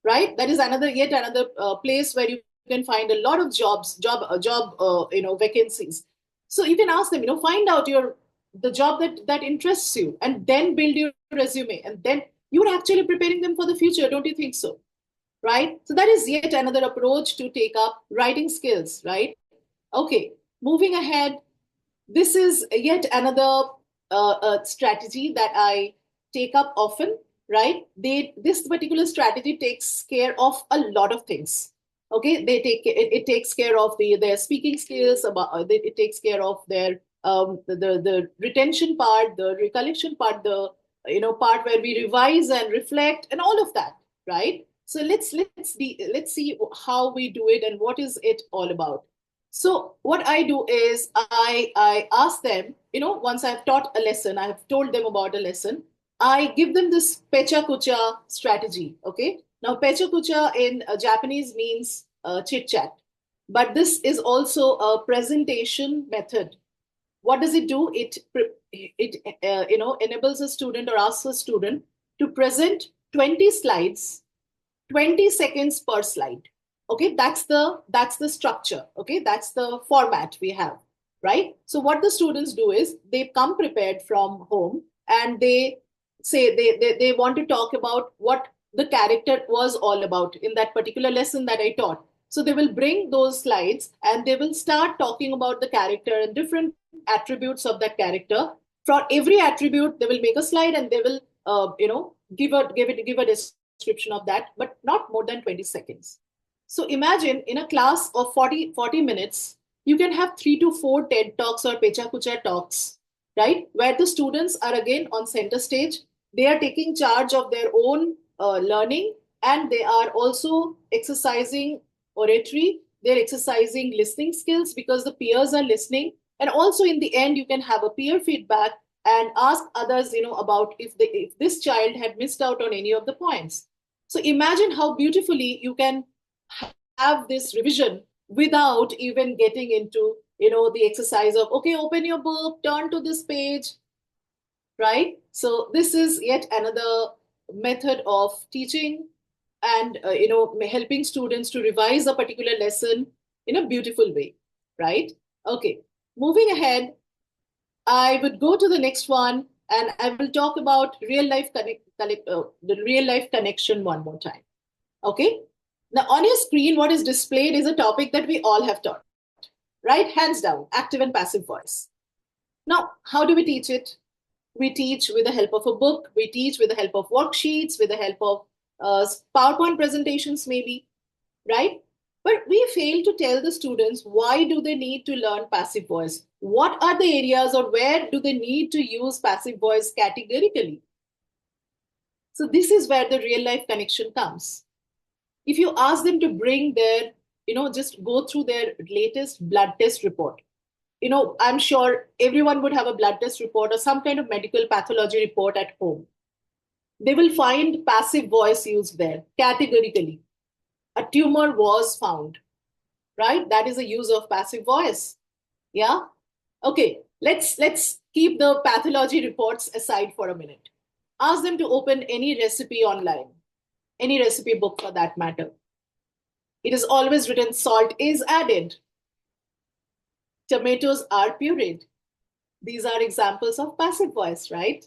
right? That is yet another place where you can find a lot of job vacancies. So you can ask them, find out the job that interests you, and then build your resume, and then you're actually preparing them for the future. Don't you think so? Right? So that is yet another approach to take up writing skills, right? Okay, moving ahead. This is yet another strategy that I take up often, right? This particular strategy takes care of a lot of things. Okay, it takes care of their speaking skills. It takes care of their the retention part, the recollection part, the part where we revise and reflect, and all of that, right? So let's see how we do it and what is it all about. So what I do is I ask them, once I've taught a lesson, I've told them about a lesson, I give them this PechaKucha strategy. Okay. Now, PechaKucha in Japanese means chit chat, but this is also a presentation method. What does it do? It enables a student, or asks a student to present 20 slides, 20 seconds per slide. Okay, that's the structure. Okay, that's the format we have, right? So what the students do is they come prepared from home, and they say they want to talk about what the character was all about in that particular lesson that I taught. So they will bring those slides and they will start talking about the character and different attributes of that character. For every attribute, they will make a slide and they will, give a description of that, but not more than 20 seconds. So imagine in a class of 40 minutes, you can have 3 to 4 TED Talks or PechaKucha talks, right? Where the students are again on center stage. They are taking charge of their own learning, and they are also exercising oratory. They're exercising listening skills because the peers are listening. And also in the end, you can have a peer feedback and ask others, about if this child had missed out on any of the points. So imagine how beautifully you can have this revision without even getting into, the exercise of, okay, open your book, turn to this page, right? So this is yet another method of teaching and, helping students to revise a particular lesson in a beautiful way, right? Okay, moving ahead, I would go to the next one and I will talk about the real life connection one more time. Okay. Now on your screen, what is displayed is a topic that we all have taught, right? Hands down, active and passive voice. Now, how do we teach it? We teach with the help of a book. We teach with the help of worksheets, with the help of PowerPoint presentations, maybe, right? But we fail to tell the students why do they need to learn passive voice? What are the areas or where do they need to use passive voice categorically? So this is where the real life connection comes. If you ask them to bring their, just go through their latest blood test report. I'm sure everyone would have a blood test report or some kind of medical pathology report at home. They will find passive voice used there categorically. A tumor was found, right? That is a use of passive voice. Yeah. Okay. Let's keep the pathology reports aside for a minute. Ask them to open any recipe online, any recipe book for that matter. It is always written salt is added. Tomatoes are pureed. These are examples of passive voice, right?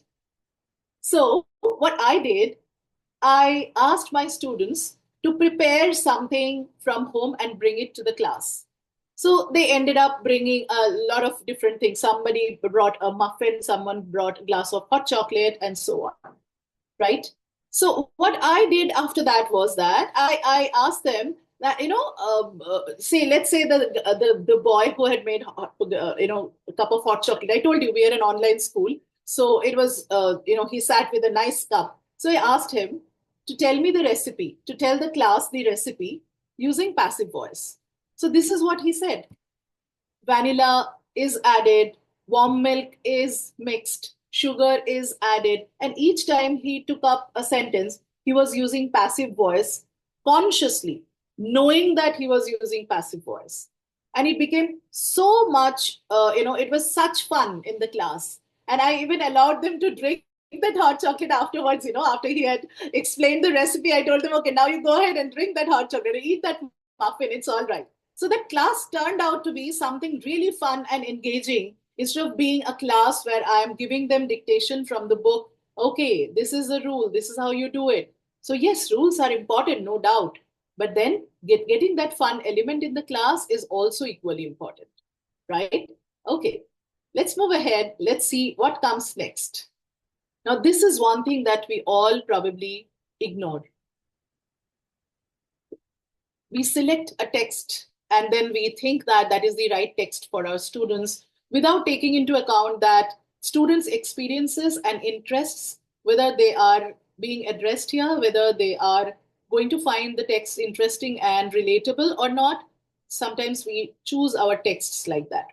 So what I did, I asked my students to prepare something from home and bring it to the class. So they ended up bringing a lot of different things. Somebody brought a muffin, someone brought a glass of hot chocolate, and so on, right? So what I did after that was that I asked them that, let's say the boy who had made a cup of hot chocolate. I told you we are an online school, so it was he sat with a nice cup. So I asked him to tell me the recipe, to tell the class the recipe using passive voice. So this is what he said: vanilla is added, warm milk is mixed, sugar is added. And each time he took up a sentence, he was using passive voice consciously, knowing that he was using passive voice. And it became so much, it was such fun in the class. And I even allowed them to drink that hot chocolate afterwards, after he had explained the recipe. I told them, okay, now you go ahead and drink that hot chocolate, eat that muffin, it's all right. So that class turned out to be something really fun and engaging instead of being a class where I'm giving them dictation from the book. Okay, this is the rule, this is how you do it. So yes, rules are important, no doubt. But then getting that fun element in the class is also equally important, right? Okay, let's move ahead. Let's see what comes next. Now, this is one thing that we all probably ignored. We select a text and then we think that that is the right text for our students without taking into account that students' experiences and interests, whether they are being addressed here, whether they are going to find the text interesting and relatable or not. Sometimes we choose our texts like that,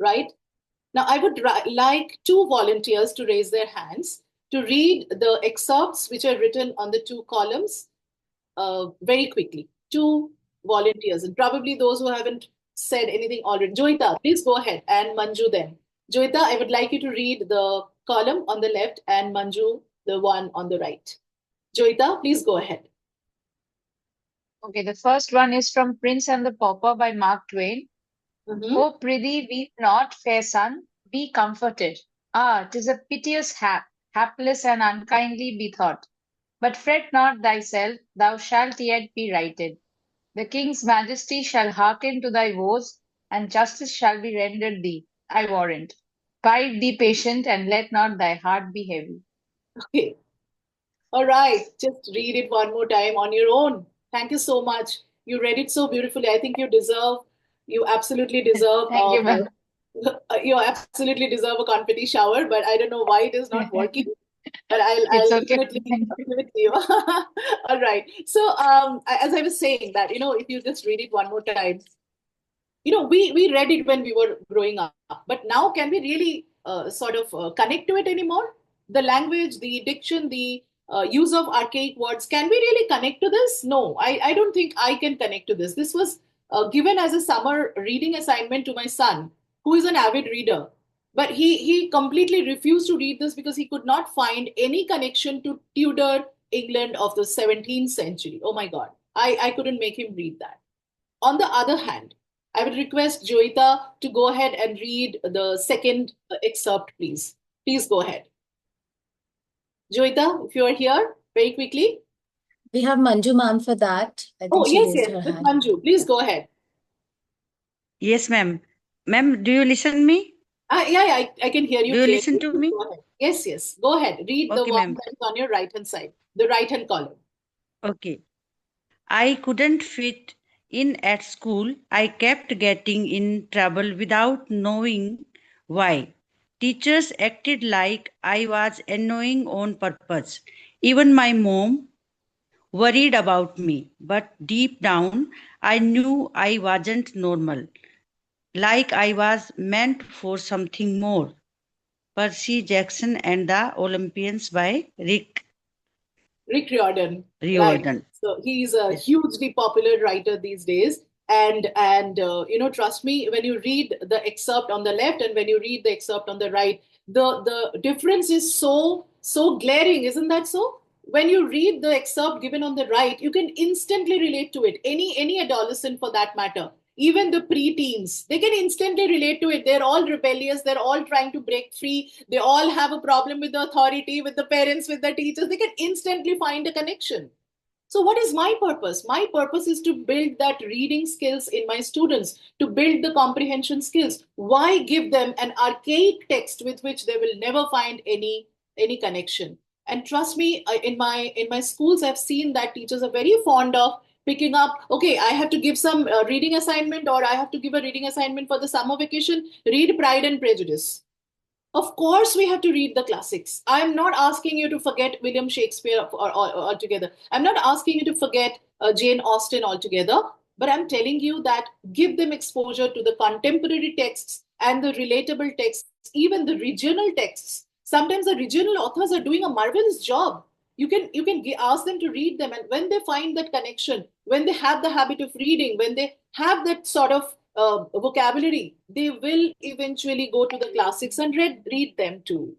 right? Now, I would like 2 volunteers to raise their hands to read the excerpts which are written on the 2 columns very quickly. 2 volunteers, and probably those who haven't said anything already. Joita, please go ahead, and Manju then. Joita, I would like you to read the column on the left and Manju, the one on the right. Joita, please go ahead. Okay, the first one is from Prince and the Pauper by Mark Twain. Oh, prithee, weep not, fair son, be comforted. Ah, 'tis a piteous hapless and unkindly bethought. But fret not thyself, thou shalt yet be righted. The king's majesty shall hearken to thy woes, and justice shall be rendered thee, I warrant. Bide thee patient, and let not thy heart be heavy. Okay. All right. Just read it one more time on your own. Thank you so much. You read it so beautifully. I think you absolutely deserve, Thank you, ma'am. you absolutely deserve a confetti shower, but I don't know why it is not working. But It's I'll okay. definitely give it to you. All right. So, as I was saying that, if you just read it one more time, we read it when we were growing up, but now can we really sort of connect to it anymore? The language, the diction, the use of archaic words, can we really connect to this? No, I don't think I can connect to this. This was given as a summer reading assignment to my son, who is an avid reader. But he completely refused to read this because he could not find any connection to Tudor England of the 17th century. Oh my God. I couldn't make him read that. On the other hand, I would request Joita to go ahead and read the second excerpt, please. Please go ahead. Joita, if you are here, very quickly. We have Manju ma'am for that. I Oh, think she yes, raised yes, her with hand. Manju. Please go ahead. Yes, ma'am. Ma'am, do you listen me? Yeah, I can hear you Do you clearly. listen to Please me? go ahead. Yes, yes. Go ahead. Read the Okay, one ma'am. that is on your right-hand side, the right-hand column. Okay. I couldn't fit in at school. I kept getting in trouble without knowing why. Teachers acted like I was annoying on purpose. Even my mom worried about me, but deep down I knew I wasn't normal, like I was meant for something more. Percy Jackson and the Olympians by Rick Riordan, right? Riordan. So he's a Yes. hugely popular writer these days. And trust me, when you read the excerpt on the left and when you read the excerpt on the right, the difference is so glaring, isn't that so? When you read the excerpt given on the right, you can instantly relate to it. Any adolescent for that matter, even the preteens, they can instantly relate to it. They're all rebellious. They're all trying to break free. They all have a problem with the authority, with the parents, with the teachers. They can instantly find a connection. So, what is my purpose? My purpose is to build that reading skills in my students, to build the comprehension skills. Why give them an archaic text with which they will never find any connection? And trust me, in my schools, I've seen that teachers are very fond of picking up. Okay, I have to give some reading assignment, or I have to give a reading assignment for the summer vacation. Read Pride and Prejudice. Of course, we have to read the classics. I'm not asking you to forget William Shakespeare altogether. I'm not asking you to forget Jane Austen altogether. But I'm telling you that give them exposure to the contemporary texts and the relatable texts, even the regional texts. Sometimes the regional authors are doing a marvelous job. You can ask them to read them, and when they find that connection, when they have the habit of reading, when they have that sort of vocabulary, they will eventually go to the classics and read them too,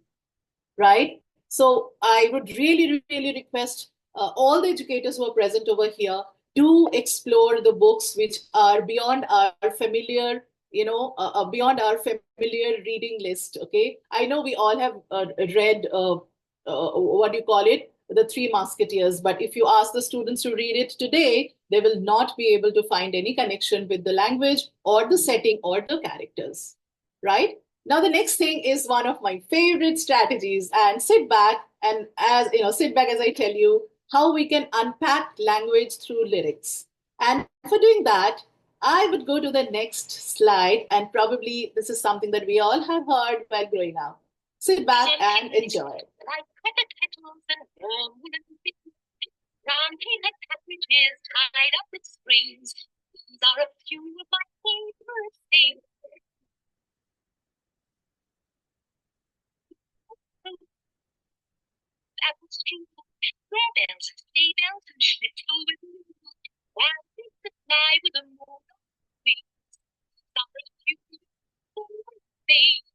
right? So I would really, really request all the educators who are present over here to explore the books which are beyond our familiar, beyond our familiar reading list. Okay, I know we all have read what do you call it, the Three Musketeers, but if you ask the students to read it today, they will not be able to find any connection with the language or the setting or the characters, right? Now, the next thing is one of my favorite strategies, and sit back as I tell you how we can unpack language through lyrics. And for doing that, I would go to the next slide, and probably this is something that we all have heard while growing up. Sit back and enjoy. Like cricket petals and round peanut packages tied up with strings. These are a few of my favorite things. Apple street, square bells, sleigh bells, and schnitzel with the moon. Wild things that fly with the moon on wings. Some are cute, things.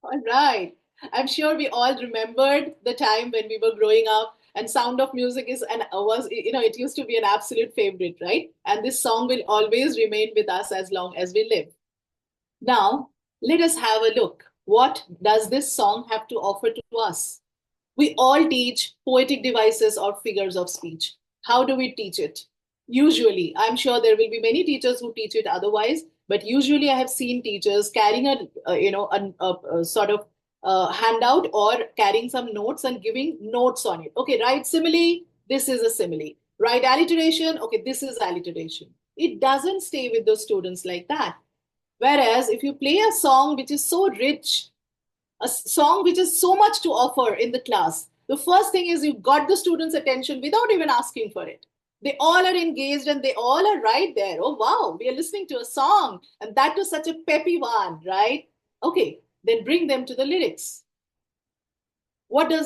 All right. I'm sure we all remembered the time when we were growing up, and Sound of Music is and was it used to be an absolute favorite, right? And this song will always remain with us as long as we live. Now, let us have a look. What does this song have to offer to us? We all teach poetic devices or figures of speech. How do we teach it? Usually, I'm sure there will be many teachers who teach it otherwise, but usually I have seen teachers carrying a sort of handout or carrying some notes and giving notes on it. Okay, write simile, this is a simile. Write alliteration, okay, this is alliteration. It doesn't stay with the students like that. Whereas if you play a song which is so rich, a song which has so much to offer in the class, the first thing is you got the students' attention without even asking for it. They all are engaged and they all are right there. Oh, wow, we are listening to a song, and that was such a peppy one, right? Okay, then bring them to the lyrics. What do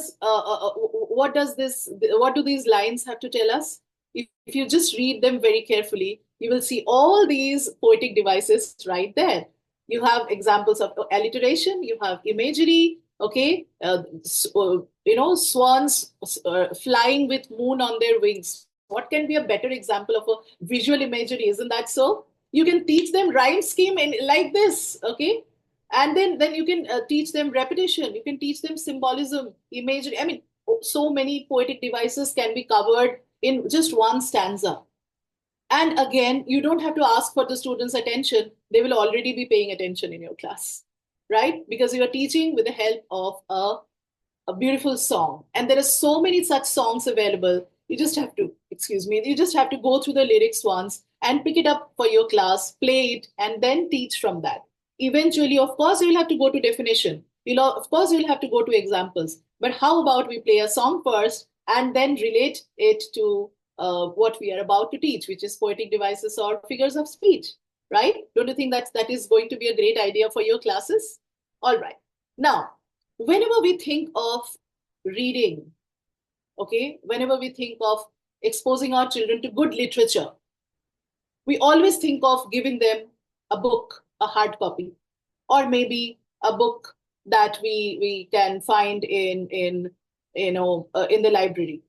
these lines have to tell us? If you just read them very carefully, you will see all these poetic devices right there. You have examples of alliteration, you have imagery, okay, swans flying with moon on their wings. What can be a better example of a visual imagery? Isn't that so? You can teach them rhyme scheme like this, okay? And then you can teach them repetition, you can teach them symbolism, imagery. I mean, so many poetic devices can be covered in just one stanza. And again, you don't have to ask for the students' attention. They will already be paying attention in your class, right? Because you are teaching with the help of a beautiful song. And there are so many such songs available. You just have to, you just have to go through the lyrics once and pick it up for your class, play it, and then teach from that. Eventually, of course, you'll have to go to definition. Of course, you'll have to go to examples. But how about we play a song first and then relate it to what we are about to teach, which is poetic devices or figures of speech, right? Don't you think that is going to be a great idea for your classes? All right. Now, whenever we think of reading, okay, whenever we think of exposing our children to good literature, we always think of giving them a book, a hard copy, or maybe a book that we can find in the library.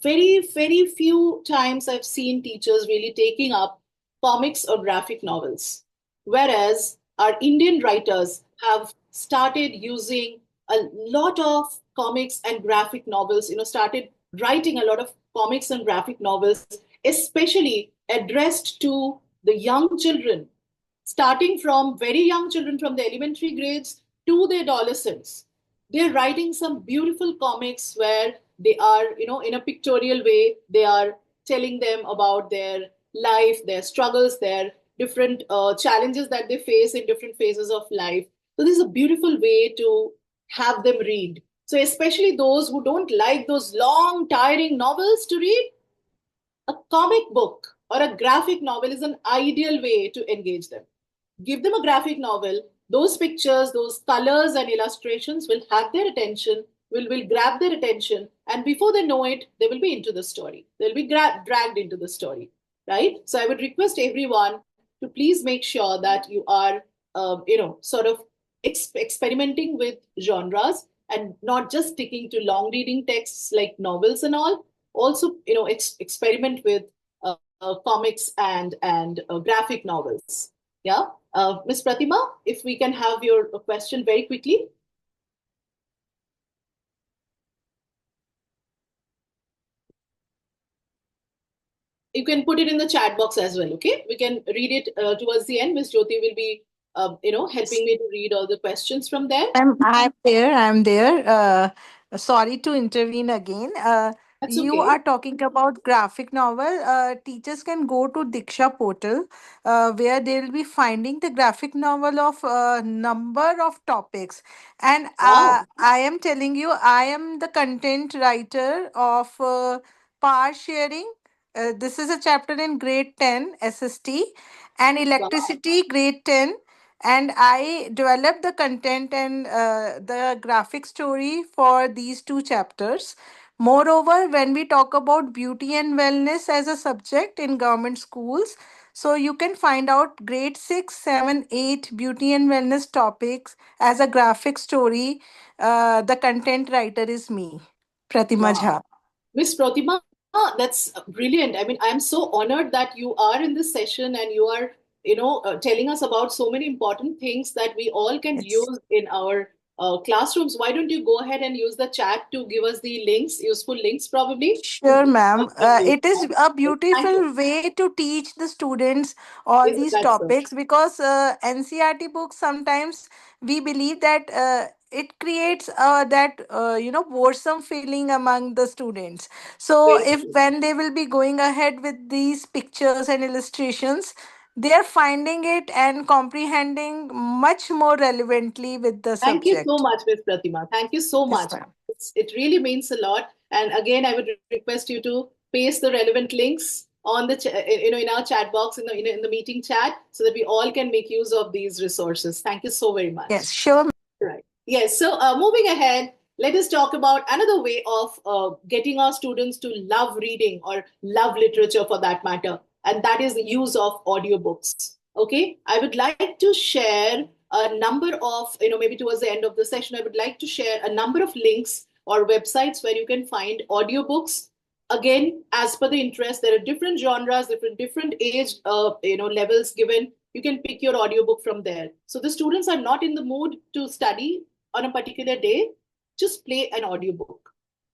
Very, very few times I've seen teachers really taking up comics or graphic novels, whereas our Indian writers have started using a lot of comics and graphic novels, started writing a lot of comics and graphic novels, especially addressed to the young children, starting from very young children from the elementary grades to the adolescents. They're writing some beautiful comics where they are, in a pictorial way, they are telling them about their life, their struggles, their different challenges that they face in different phases of life. So this is a beautiful way to have them read. So especially those who don't like those long, tiring novels to read, a comic book or a graphic novel is an ideal way to engage them. Give them a graphic novel, those pictures, those colors and illustrations will have their attention, will grab their attention, and before they know it, they will be into the story. They'll be dragged into the story, right? So I would request everyone to please make sure that you are, sort of experimenting with genres and not just sticking to long reading texts like novels and all. Also, experiment with comics and graphic novels. Yeah. Ms. Pratima, if we can have your question very quickly. You can put it in the chat box as well, okay? We can read it towards the end. Ms. Jyoti will be, helping me to read all the questions from there. I'm there. Sorry to intervene again. That's You okay. are talking about graphic novel. Teachers can go to Diksha portal, where they will be finding the graphic novel of a number of topics. And Wow. I am telling you, I am the content writer of power sharing. This is a chapter in grade 10 SST, and Wow. electricity grade 10, and I developed the content and the graphic story for these two chapters. Moreover, when we talk about beauty and wellness as a subject in government schools, so you can find out grade 6, 7, 8 beauty and wellness topics as a graphic story. The content writer is me, Pratima Wow. Jha. Miss Pratima, that's brilliant. I mean, I'm so honored that you are in this session and you are, telling us about so many important things that we all can Yes. use in our classrooms, why don't you go ahead and use the chat to give us the links, useful links probably? Sure, ma'am. It is a Thank you. beautiful way to teach the students all Isn't these that so? topics because NCRT books sometimes we believe that it creates that boresome feeling among the students. So Very if true. when they will be going ahead with these pictures and illustrations, they are finding it and comprehending much more relevantly with the Thank you so subject. much, Ms. Pratima. Thank you so Yes, much. ma'am. It really means a lot. And again, I would request you to paste the relevant links on the in our chat box in the meeting chat so that we all can make use of these resources. Thank you so very Yes, much. sure. Right. Yes. So moving ahead, let us talk about another way of getting our students to love reading or love literature for that matter, and that is the use of audiobooks. Okay. I would like to share a number of, maybe towards the end of the session, I would like to share a number of links or websites where you can find audiobooks. Again, as per the interest, there are different genres, different age, levels given. You can pick your audiobook from there. So the students are not in the mood to study on a particular day. Just play an audiobook.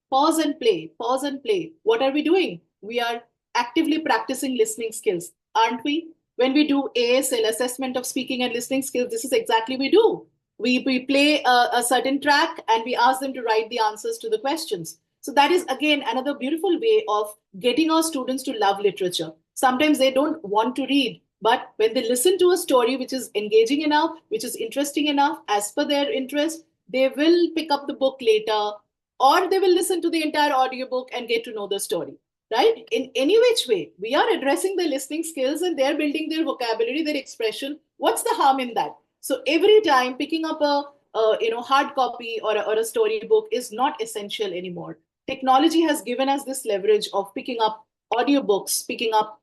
Pause and play. Pause and play. What are we doing? We are actively practicing listening skills, aren't we? When we do ASL, assessment of speaking and listening skills, this is exactly we do. We play a certain track and we ask them to write the answers to the questions. So that is again another beautiful way of getting our students to love literature. Sometimes they don't want to read, but when they listen to a story which is engaging enough, which is interesting enough as per their interest, they will pick up the book later, or they will listen to the entire audiobook and get to know the story. Right? In any which way, we are addressing their listening skills and they're building their vocabulary, their expression. What's the harm in that? So every time picking up a hard copy or a storybook is not essential anymore. Technology has given us this leverage of picking up audiobooks, picking up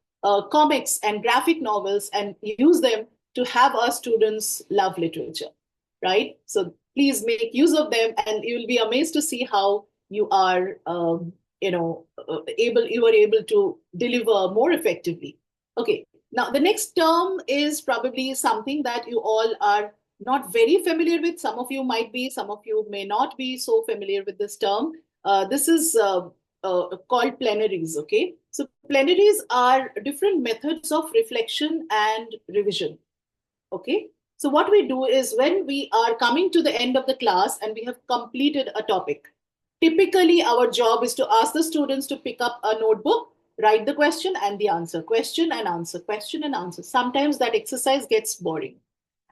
comics and graphic novels and use them to have our students love literature, right? So please make use of them and you will be amazed to see how you are able to deliver more effectively. Okay, now the next term is probably something that you all are not very familiar with. Some of you might be, some of you may not be so familiar with this term. This is called plenaries. Okay, so plenaries are different methods of reflection and revision. Okay, so what we do is when we are coming to the end of the class and we have completed a topic, typically our job is to ask the students to pick up a notebook, write the question and the answer, question and answer, question and answer. Sometimes that exercise gets boring.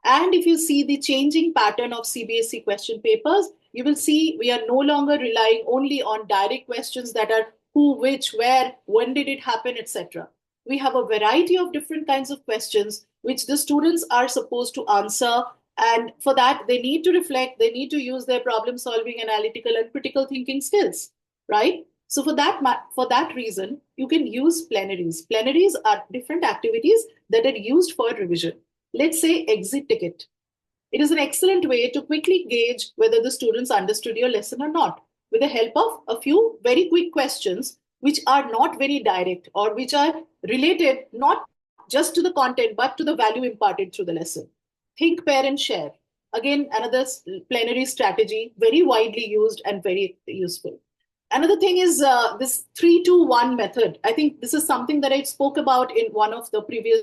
And if you see the changing pattern of CBSE question papers, you will see we are no longer relying only on direct questions that are who, which, where, when did it happen, etc. We have a variety of different kinds of questions which the students are supposed to answer. And for that, they need to reflect, they need to use their problem solving, analytical, and critical thinking skills, right? So for that reason, you can use plenaries. Plenaries are different activities that are used for revision. Let's say exit ticket. It is an excellent way to quickly gauge whether the students understood your lesson or not with the help of a few very quick questions which are not very direct or which are related not just to the content but to the value imparted through the lesson. Think, pair, and share. Again, another plenary strategy, very widely used and very useful. Another thing is this 3-2-1 method. I think this is something that I spoke about in one of the previous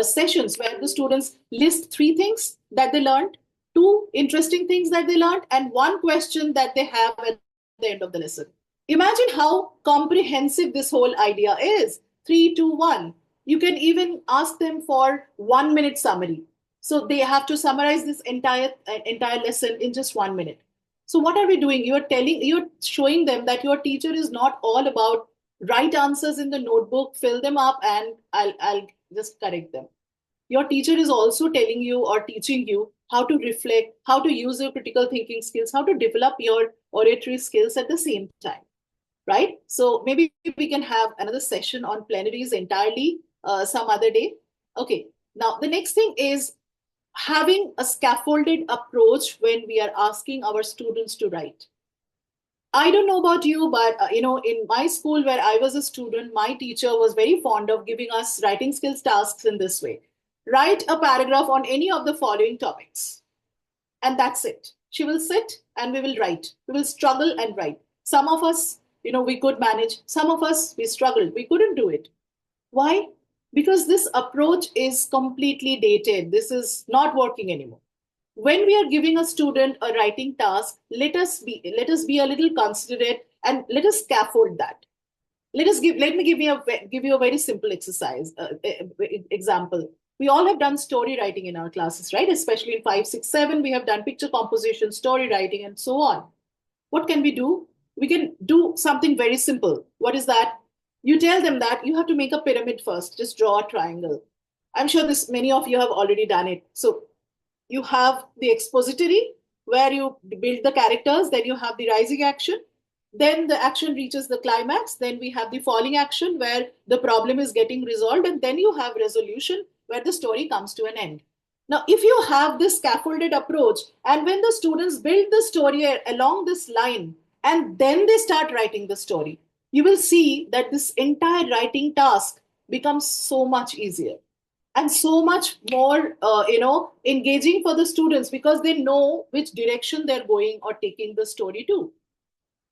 sessions where the students list 3 things that they learned, 2 interesting things that they learned, and 1 question that they have at the end of the lesson. Imagine how comprehensive this whole idea is. 3-2-1. You can even ask them for 1-minute summary. So they have to summarize this entire lesson in just 1 minute. So what are we doing? You're showing them that your teacher is not all about write answers in the notebook, fill them up, and I'll just correct them. Your teacher is also telling you or teaching you how to reflect, how to use your critical thinking skills, how to develop your oratory skills at the same time, right? So maybe we can have another session on plenaries entirely some other day. Okay, now the next thing is having a scaffolded approach when we are asking our students to write. I don't know about you, but in my school where I was a student, my teacher was very fond of giving us writing skills tasks in this way. Write a paragraph on any of the following topics. And that's it. she will sit and we will write. We will struggle and write. Some of us, we could manage. Some of us, we struggled. We couldn't do it. Why? Because this approach is completely dated. This is not working anymore. When we are giving a student a writing task, let us be a little considerate and let us scaffold that. Let me give you a very simple exercise example. We all have done story writing in our classes, right? Especially in 5, 6, 7, we have done picture composition, story writing, and so on. What can we do? We can do something very simple. What is that? You tell them that you have to make a pyramid first. Just draw a triangle. I'm sure many of you have already done it. So you have the expository where you build the characters, then you have the rising action, then the action reaches the climax, then we have the falling action where the problem is getting resolved, and then you have resolution where the story comes to an end. Now, if you have this scaffolded approach, and when the students build the story along this line, and then they start writing the story, you will see that this entire writing task becomes so much easier and so much more, engaging for the students because they know which direction they're going or taking the story to,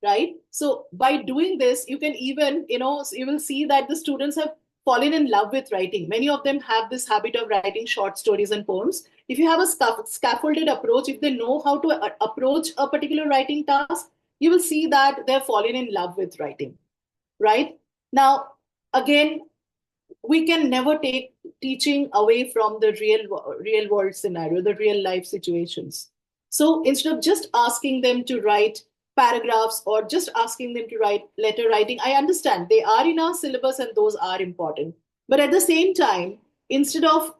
right? So by doing this, you can even, you will see that the students have fallen in love with writing. Many of them have this habit of writing short stories and poems. If you have a scaffolded approach, if they know how to approach a particular writing task, you will see that they're fallen in love with writing, right? Now, again, we can never take teaching away from the real world scenario, the real life situations. So instead of just asking them to write paragraphs or just asking them to write letter writing, I understand they are in our syllabus and those are important. But at the same time, instead of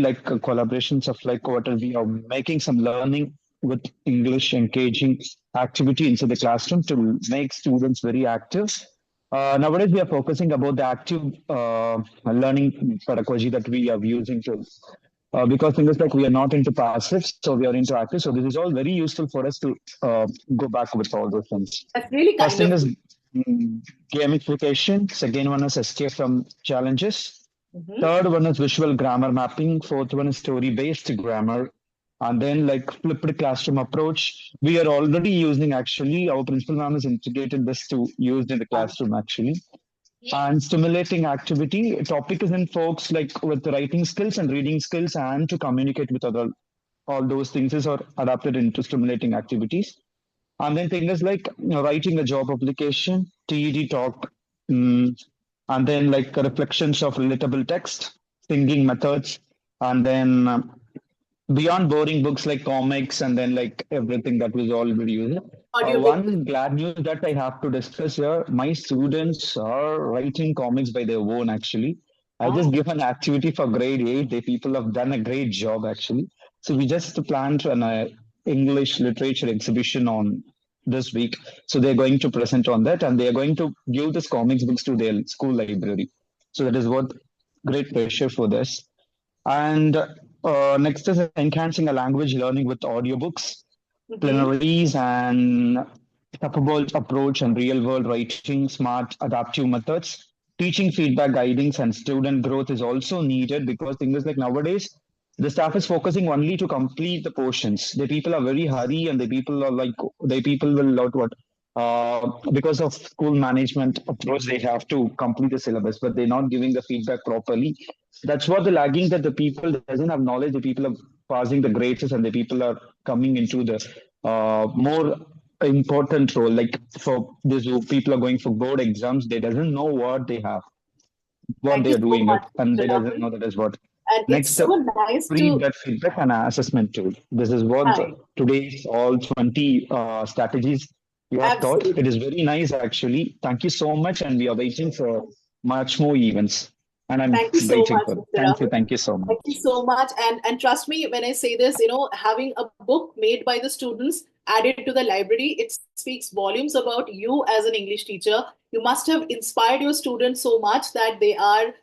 like collaborations of like what we are making some learning with English engaging activity into the classroom to make students very active. Nowadays, we are focusing about the active learning pedagogy that we are using to because things like we are not into passive, so we are into active. So this is all very useful for us to go back with all those things. That's really First kind thing of is gamification. Second one is escape from challenges. Mhm. Third one is visual grammar mapping. Fourth one is story-based grammar. And then like flipped classroom approach. We are already using actually, our principal ma'am has integrated this to used in the classroom actually. And stimulating activity. Topic is in folks like with writing skills and reading skills and to communicate with other, all those things is are adapted into stimulating activities. And then things like writing a job application, TED talk, and then like reflections of relatable text, thinking methods, and then beyond boring books like comics and then like everything that was already used. Audiobook. One glad news that I have to discuss here, my students are writing comics by their own actually. I just give an activity for grade 8. The people have done a great job actually. So we just planned an English literature exhibition on this week. So they're going to present on that and they're going to give this comics books to their school library. So that is what great pressure for this. And next is enhancing a language learning with audiobooks, plenaries, and Scaffolded approach and real world writing, smart adaptive methods. Teaching feedback, guidance, and student growth is also needed because things like nowadays, the staff is focusing only to complete the portions. The people are very hurry and the people are like, the people will not what because of school management approach, they have to complete the syllabus, but they're not giving the feedback properly. That's what the lagging that the people doesn't have knowledge. The people are passing the grades and the people are coming into the more important role. Like for this, people are going for board exams. They doesn't know what they have, what Thank they you are so doing it, much, and Mr. they doesn't Rahul. know that is what. And it's Next so up, nice read to that feedback and assessment tool. This is what Hi. today's all 20 strategies you have taught. Absolutely. It is very nice, actually. Thank you so much. And we are waiting for much more events. And I'm Thank you so waiting much, for it. Mr. Thank you. Rahul. Thank you so much. Thank you so much. And trust me when I say this, having a book made by the students added to the library, it speaks volumes about you as an English teacher. You must have inspired your students so much that they are,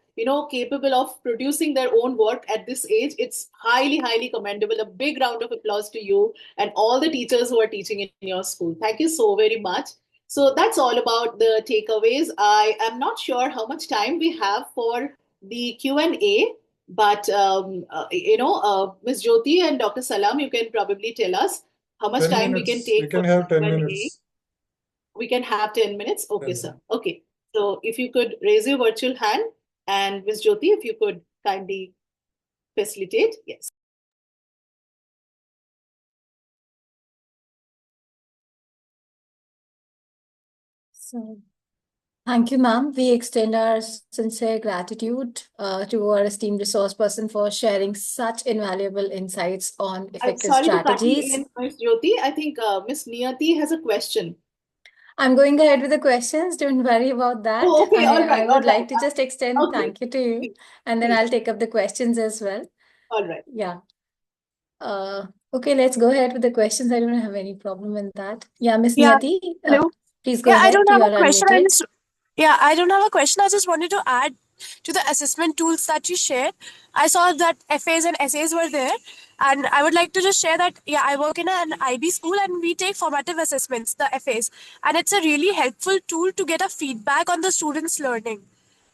capable of producing their own work at this age. It's highly, highly commendable. A big round of applause to you and all the teachers who are teaching in your school. Thank you so very much. So that's all about the takeaways. I am not sure how much time we have for the Q&A, but Ms. Jyoti and Dr. Salam, you can probably tell us how much 10 time we can minutes. We take can for have 10 Q&A. minutes. We can have 10 minutes. Okay, 10 sir. Okay. So if you could raise your virtual hand, and Ms. Jyoti, if you could kindly facilitate. Yes. So, thank you, ma'am. We extend our sincere gratitude to our esteemed resource person for sharing such invaluable insights on effective Sorry to cut you strategies. in, Ms. Jyoti. I think Ms. Niyati has a question. I'm going ahead with the questions. Don't worry about that. Oh, okay. All right. I would like to just extend Okay. thank you to you, and then Please. I'll take up the questions as well. All right. Yeah. Okay, let's go ahead with the questions. I don't have any problem in that. Yeah, Miss Yeah. Niyati, Hello. please go Yeah, I ahead. don't have You a are question. unmuted. I don't have a question. I just wanted to add to the assessment tools that you shared. I saw that FAs and essays were there, and I would like to just share that, yeah, I work in an IB school and we take formative assessments, the FAs, and it's a really helpful tool to get a feedback on the students' learning.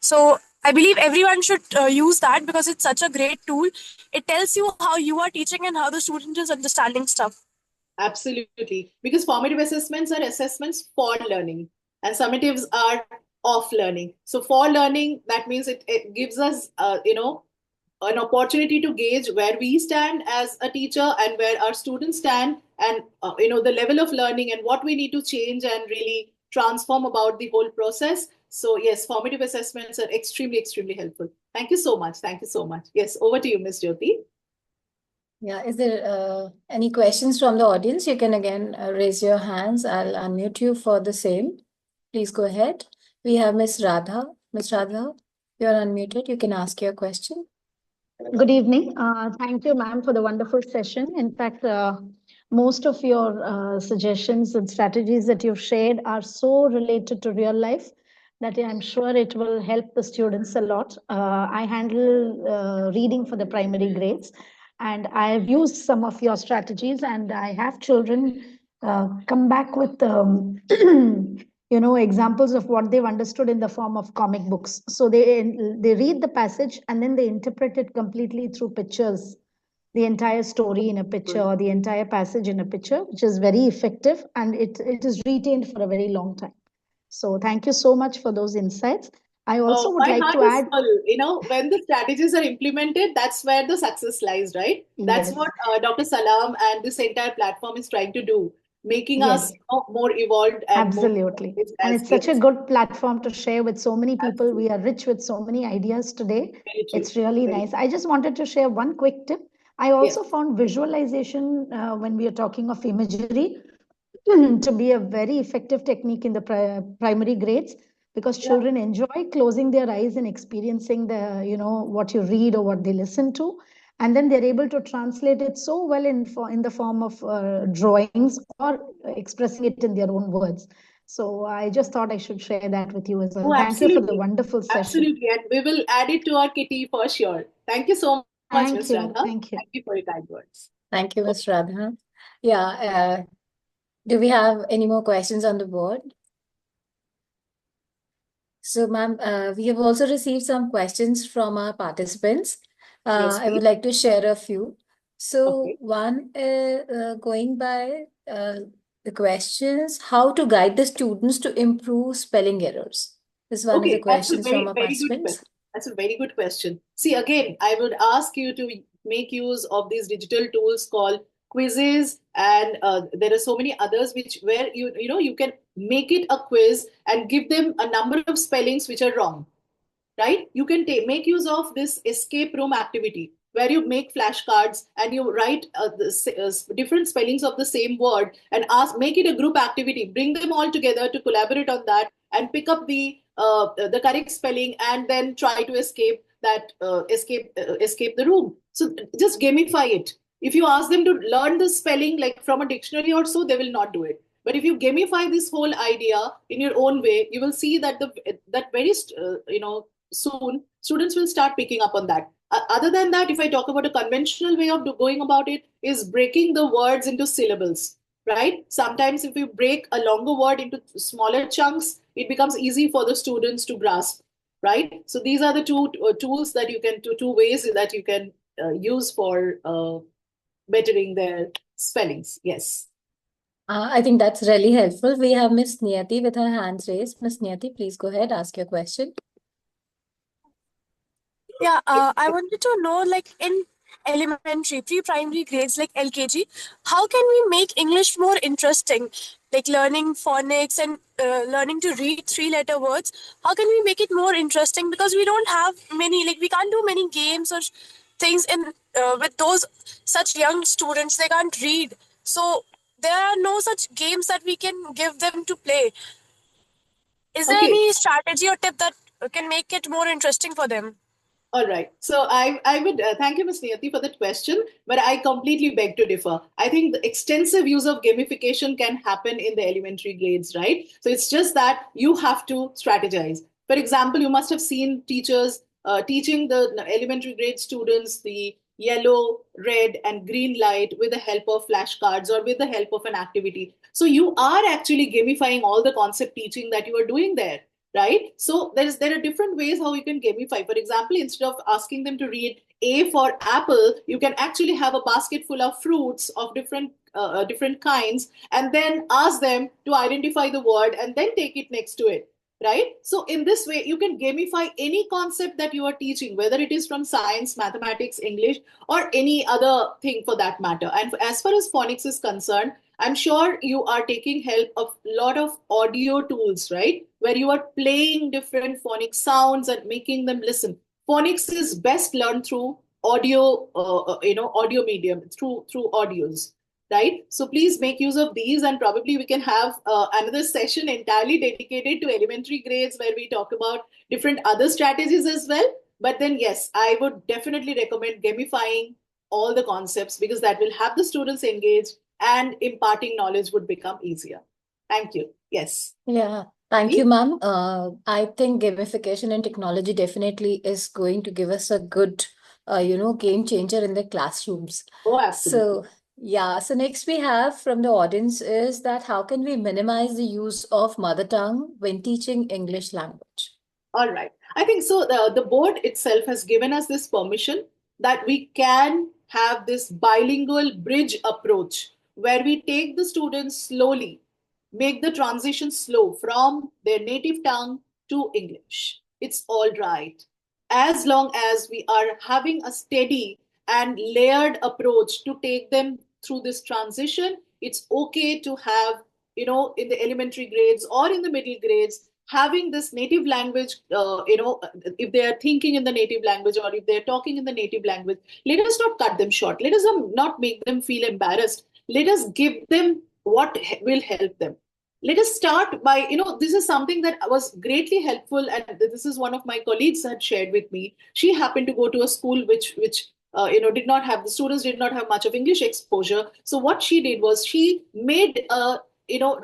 So I believe everyone should use that because it's such a great tool. It tells you how you are teaching and how the student is understanding stuff. Absolutely. Because formative assessments are assessments for learning, and summatives are of learning. So for learning, that means it gives us, an opportunity to gauge where we stand as a teacher and where our students stand, and the level of learning and what we need to change and really transform about the whole process. So yes, formative assessments are extremely, extremely helpful. Thank you so much. Thank you so much. Yes, over to you, Ms. Jyoti. Yeah, is there any questions from the audience? You can again raise your hands. I'll unmute you for the same. Please go ahead. We have Miss Radha. Miss Radha, you're unmuted. You can ask your question. Good evening. Thank you, ma'am, for the wonderful session. In fact, most of your suggestions and strategies that you've shared are so related to real life that I'm sure it will help the students a lot. I handle reading for the primary grades, and I've used some of your strategies, and I have children come back with examples of what they've understood in the form of comic books. So they read the passage and then they interpret it completely through pictures, the entire story in a picture or the entire passage in a picture, which is very effective, and it is retained for a very long time. So thank you so much for those insights. I also would like to add, When the strategies are implemented, that's where the success lies, right? That's Yes. what Dr. Salam and this entire platform is trying to do, making Yes. us more evolved and Absolutely. more And it's such a good platform to share with so many people. Absolutely. We are rich with so many ideas today. Very true. It's really Very nice. I just wanted to share one quick tip. I also found visualization when we are talking of imagery to be a very effective technique in the primary grades, because children enjoy closing their eyes and experiencing what you read or what they listen to, and then they're able to translate it so well in the form of drawings or expressing it in their own words. So I just thought I should share that with you as well. Oh, Thank you for the absolutely. wonderful session. Absolutely. And we will add it to our kitty for sure. Thank you so much, Thank Ms. you. Radha. Thank you. Thank you for your kind words. Thank you, Ms. Radha. Yeah, do we have any more questions on the board? So, ma'am, we have also received some questions from our participants. Yes, I would please. like to share a few. So, Okay. one, going by the questions, how to guide the students to improve spelling errors. This is one of the Okay, that's a questions from our very good participants. question. That's a very good question. See, again, I would ask you to make use of these digital tools called quizzes, and there are so many others where you can make it a quiz and give them a number of spellings which are wrong, right? You can make use of this escape room activity where you make flashcards and you write different spellings of the same word and make it a group activity. Bring them all together to collaborate on that and pick up the correct spelling and then try to escape the room. So just gamify it. If you ask them to learn the spelling like from a dictionary or so, they will not do it. But if you gamify this whole idea in your own way, you will see that very soon students will start picking up on that. Other than that, if I talk about a conventional way of going about it, is breaking the words into syllables, right? Sometimes if you break a longer word into smaller chunks, it becomes easy for the students to grasp, right? So these are the tools that you can, two ways that you can use for bettering their spellings. Yes. I think that's really helpful. We have Miss Niyati with her hands raised. Miss Niyati, please go ahead, ask your question. Yeah, I wanted to know, like in elementary, pre-primary grades like LKG, how can we make English more interesting? Like learning phonics and learning to read three-letter words. How can we make it more interesting? Because we don't have many, like we can't do many games or things in with those such young students. They can't read, so there are no such games that we can give them to play. Is there Okay. any strategy or tip that can make it more interesting for them? All right. So I would thank you, Ms. Niyati, for that question, but I completely beg to differ. I think the extensive use of gamification can happen in the elementary grades, right? So it's just that you have to strategize. For example, you must have seen teachers teaching the elementary grade students the yellow, red, and green light with the help of flashcards or with the help of an activity. So you are actually gamifying all the concept teaching that you are doing there, right? So there are different ways how you can gamify. For example, instead of asking them to read A for apple, you can actually have a basket full of fruits of different kinds, and then ask them to identify the word and then take it next to it, right? So in this way, you can gamify any concept that you are teaching, whether it is from science, mathematics, English, or any other thing for that matter. And as far as phonics is concerned, I'm sure you are taking help of a lot of audio tools, right? Where you are playing different phonic sounds and making them listen. Phonics is best learned through audio, audio medium, through audios, right? So please make use of these, and probably we can have another session entirely dedicated to elementary grades where we talk about different other strategies as well. But then, yes, I would definitely recommend gamifying all the concepts, because that will have the students engaged and imparting knowledge would become easier. Thank you. Yes. Yeah, thank you, ma'am. I think gamification and technology definitely is going to give us a good, game changer in the classrooms. Oh, absolutely. So, yeah, so next we have from the audience is that how can we minimize the use of mother tongue when teaching English language? All right. I think so. The board itself has given us this permission that we can have this bilingual bridge approach where we take the students slowly, make the transition slow from their native tongue to English. It's all right. As long as we are having a steady and layered approach to take them through this transition, it's okay to have, in the elementary grades or in the middle grades, having this native language, if they are thinking in the native language or if they're talking in the native language, let us not cut them short. Let us not make them feel embarrassed. Let us give them what will help them. Let us start by, this is something that was greatly helpful. And this is one of my colleagues had shared with me. She happened to go to a school which did not have, the students did not have much of English exposure. So what she did was she made a,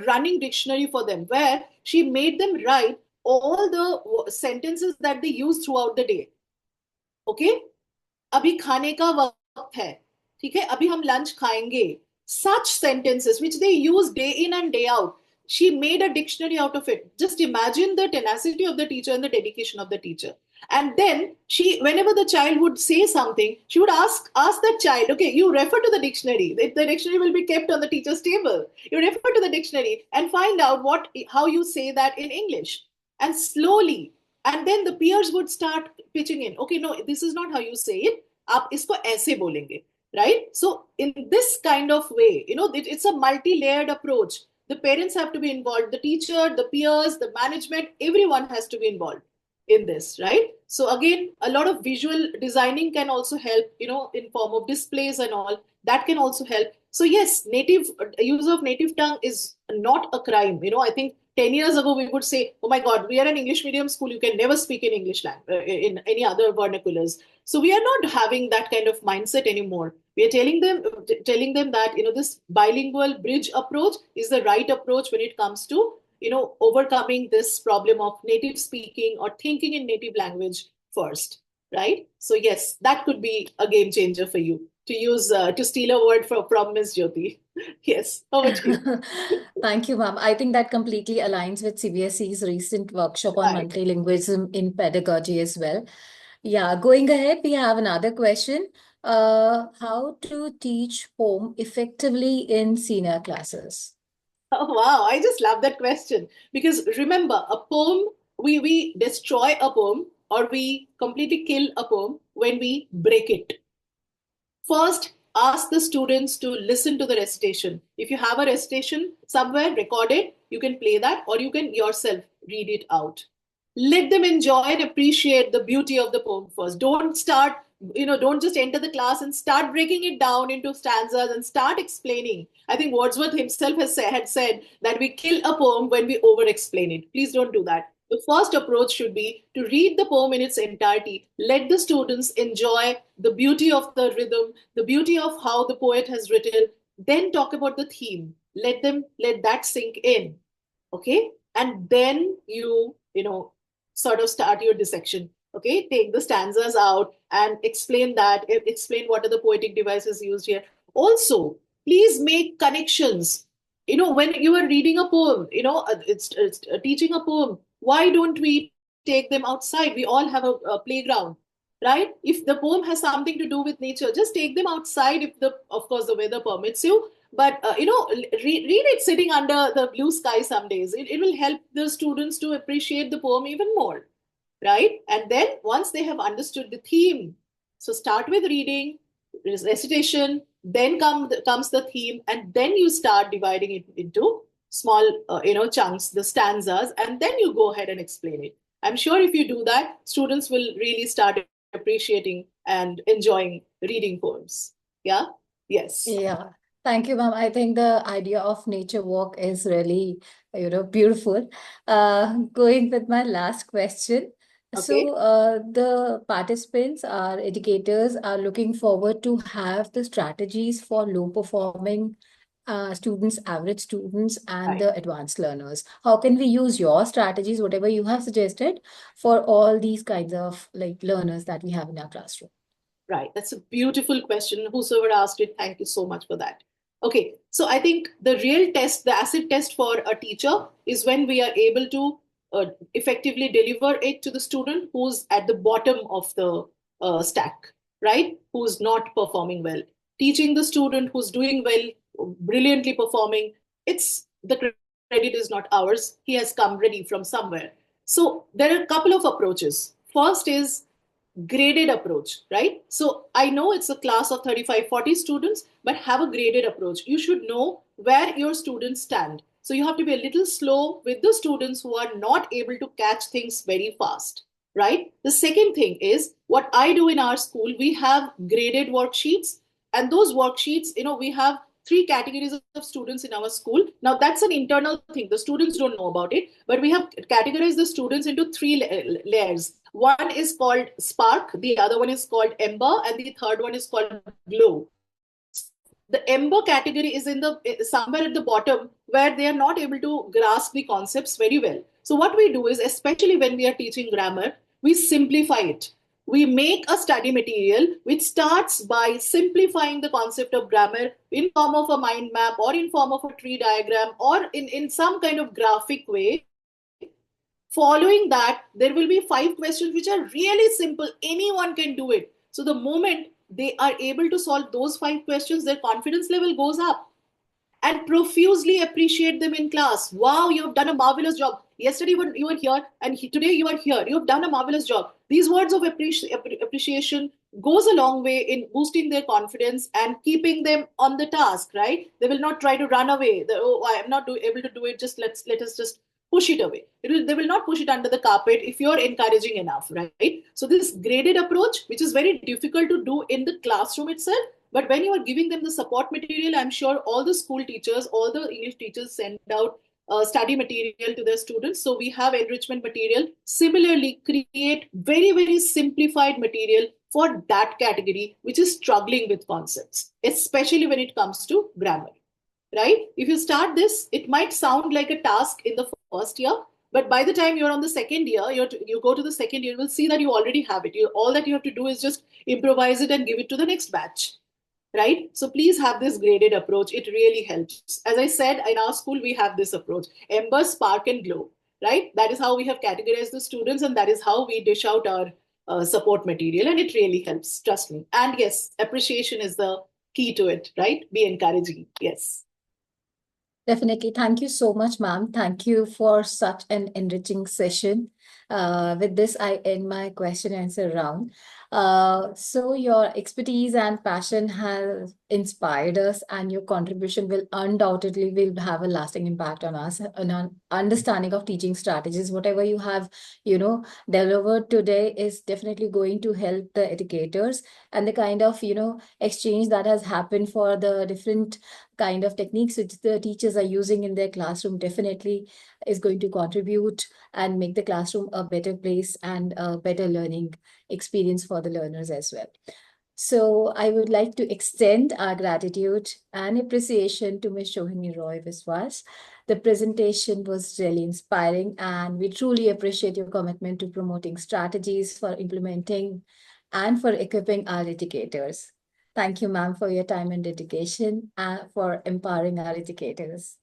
running dictionary for them, where she made them write all the sentences that they use throughout the day. Okay? अभी खाने का वक्त है, ठीक है, अभी हम lunch खाएंगे. Such sentences which they use day in and day out. She made a dictionary out of it. Just imagine the tenacity of the teacher and the dedication of the teacher. And then she, whenever the child would say something, she would ask that child, okay, you refer to the dictionary. The dictionary will be kept on the teacher's table. You refer to the dictionary and find out how you say that in English. And slowly, and then the peers would start pitching in. Okay, no, this is not how you say it. आप इसको ऐसे बोलेंगे, right? So in this kind of way, it's a multi-layered approach. The parents have to be involved, the teacher, the peers, the management, everyone has to be involved in this, right? So again, a lot of visual designing can also help, in form of displays and all. That can also help. So yes, use of native tongue is not a crime. I think 10 years ago, we would say, oh my God, we are an English medium school. You can never speak in English language, in any other vernaculars. So we are not having that kind of mindset anymore. We are telling them that, this bilingual bridge approach is the right approach when it comes to, overcoming this problem of native speaking or thinking in native language first, right? So yes, that could be a game changer for you, to use, to steal a word from Ms. Jyoti. Yes, over to you. Thank you, ma'am. I think that completely aligns with CBSE's recent workshop on Right. multilingualism in pedagogy as well. Yeah, going ahead, we have another question. How to teach poem effectively in senior classes? Oh, wow, I just love that question. Because remember, a poem, we destroy a poem or we completely kill a poem when we break it. First, ask the students to listen to the recitation. If you have a recitation somewhere recorded, you can play that or you can yourself read it out. Let them enjoy and appreciate the beauty of the poem first. Don't just enter the class and start breaking it down into stanzas and start explaining. I think Wordsworth himself had said that we kill a poem when we over explain it. Please don't do that. The first approach should be to read the poem in its entirety. Let the students enjoy the beauty of the rhythm, the beauty of how the poet has written. Then talk about the theme. Let that sink in. Okay? And then you sort of start your dissection. Okay? Take the stanzas out and explain what are the poetic devices used here. Also, please make connections. When you are reading a poem, it's teaching a poem, why don't we take them outside? We all have a playground, right? If the poem has something to do with nature, just take them outside if of course the weather permits you. But read it sitting under the blue sky some days. It will help the students to appreciate the poem even more, right? And then once they have understood the theme, so start with reading, recitation, then comes the theme, and then you start dividing it into small chunks, the stanzas, and then you go ahead and explain it. I'm sure if you do that, students will really start appreciating and enjoying reading poems. Yeah. Yes. Yeah. Thank you, ma'am. I think the idea of nature walk is really, beautiful. Going with my last question. Okay. So, the participants, our educators, are looking forward to have the strategies for low performing students, average students, and Right. the advanced learners. How can we use your strategies, whatever you have suggested, for all these kinds of learners that we have in our classroom? Right. That's a beautiful question. Whosoever asked it, thank you so much for that. Okay. So I think the real test, the acid test for a teacher is when we are able to effectively deliver it to the student who's at the bottom of the stack, right? Who's not performing well. Teaching the student who's doing well, brilliantly performing, the credit is not ours. He has come ready from somewhere. So there are a couple of approaches. First is graded approach, right? So I know it's a class of 35, 40 students, but have a graded approach. You should know where your students stand. So you have to be a little slow with the students who are not able to catch things very fast, right? The second thing is what I do in our school, we have graded worksheets, and those worksheets, we have 3 categories of students in our school. Now that's an internal thing. The students don't know about it, but we have categorized the students into 3 layers. One is called Spark, the other one is called Ember, and the third one is called Glow. The Ember category is somewhere at the bottom where they are not able to grasp the concepts very well. So what we do is, especially when we are teaching grammar, we simplify it. We make a study material which starts by simplifying the concept of grammar in form of a mind map or in form of a tree diagram or in some kind of graphic way. Following that, there will be 5 questions which are really simple. Anyone can do it. So the moment they are able to solve those 5 questions, their confidence level goes up. And profusely appreciate them in class. Wow, you have done a marvelous job. Yesterday you were here and today you are here. You have done a marvelous job. These words of appreciation goes a long way in boosting their confidence and keeping them on the task, right? They will not try to run away. I am not able to do it. Just let us just push it away. They will not push it under the carpet if you're encouraging enough, right? So this graded approach, which is very difficult to do in the classroom itself, but when you are giving them the support material, I'm sure all the school teachers, all the English teachers send out study material to their students. So we have enrichment material. Similarly, create very, very simplified material for that category which is struggling with concepts, especially when it comes to grammar, right? If you start this, it might sound like a task in the first year, but by the time you're on the second year, you go to the second year, you will see that you already have it. All that you have to do is just improvise it and give it to the next batch, right? So please have this graded approach. It really helps. As I said, in our school, we have this approach: Ember, Spark, and Glow, right? That is how we have categorized the students, and that is how we dish out our support material, and it really helps. Trust me. And yes, appreciation is the key to it, right? Be encouraging. Yes. Definitely. Thank you so much, ma'am. Thank you for such an enriching session. With this, I end my question and answer round. So your expertise and passion has inspired us, and your contribution will undoubtedly will have a lasting impact on us, on our understanding of teaching strategies. Whatever you have, delivered today is definitely going to help the educators, and the kind of, exchange that has happened for the different kind of techniques which the teachers are using in their classroom definitely is going to contribute and make the classroom a better place and a better learning experience for the learners as well. So I would like to extend our gratitude and appreciation to Ms. Shohini Roy Viswas. The presentation was really inspiring, and we truly appreciate your commitment to promoting strategies for implementing and for equipping our educators. Thank you, ma'am, for your time and dedication and for empowering our educators.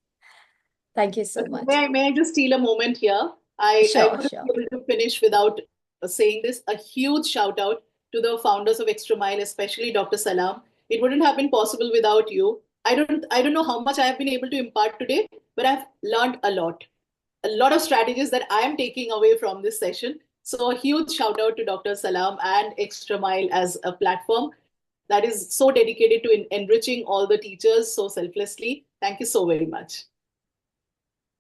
Thank you so much. May I just steal a moment here? I wouldn't be able to finish without saying this. A huge shout out to the founders of Extra Mile, especially Dr. Salam. It wouldn't have been possible without you. I don't know how much I have been able to impart today, but I've learned a lot of strategies that I am taking away from this session. So a huge shout out to Dr. Salam and Extra Mile as a platform that is so dedicated to enriching all the teachers so selflessly. Thank you so very much.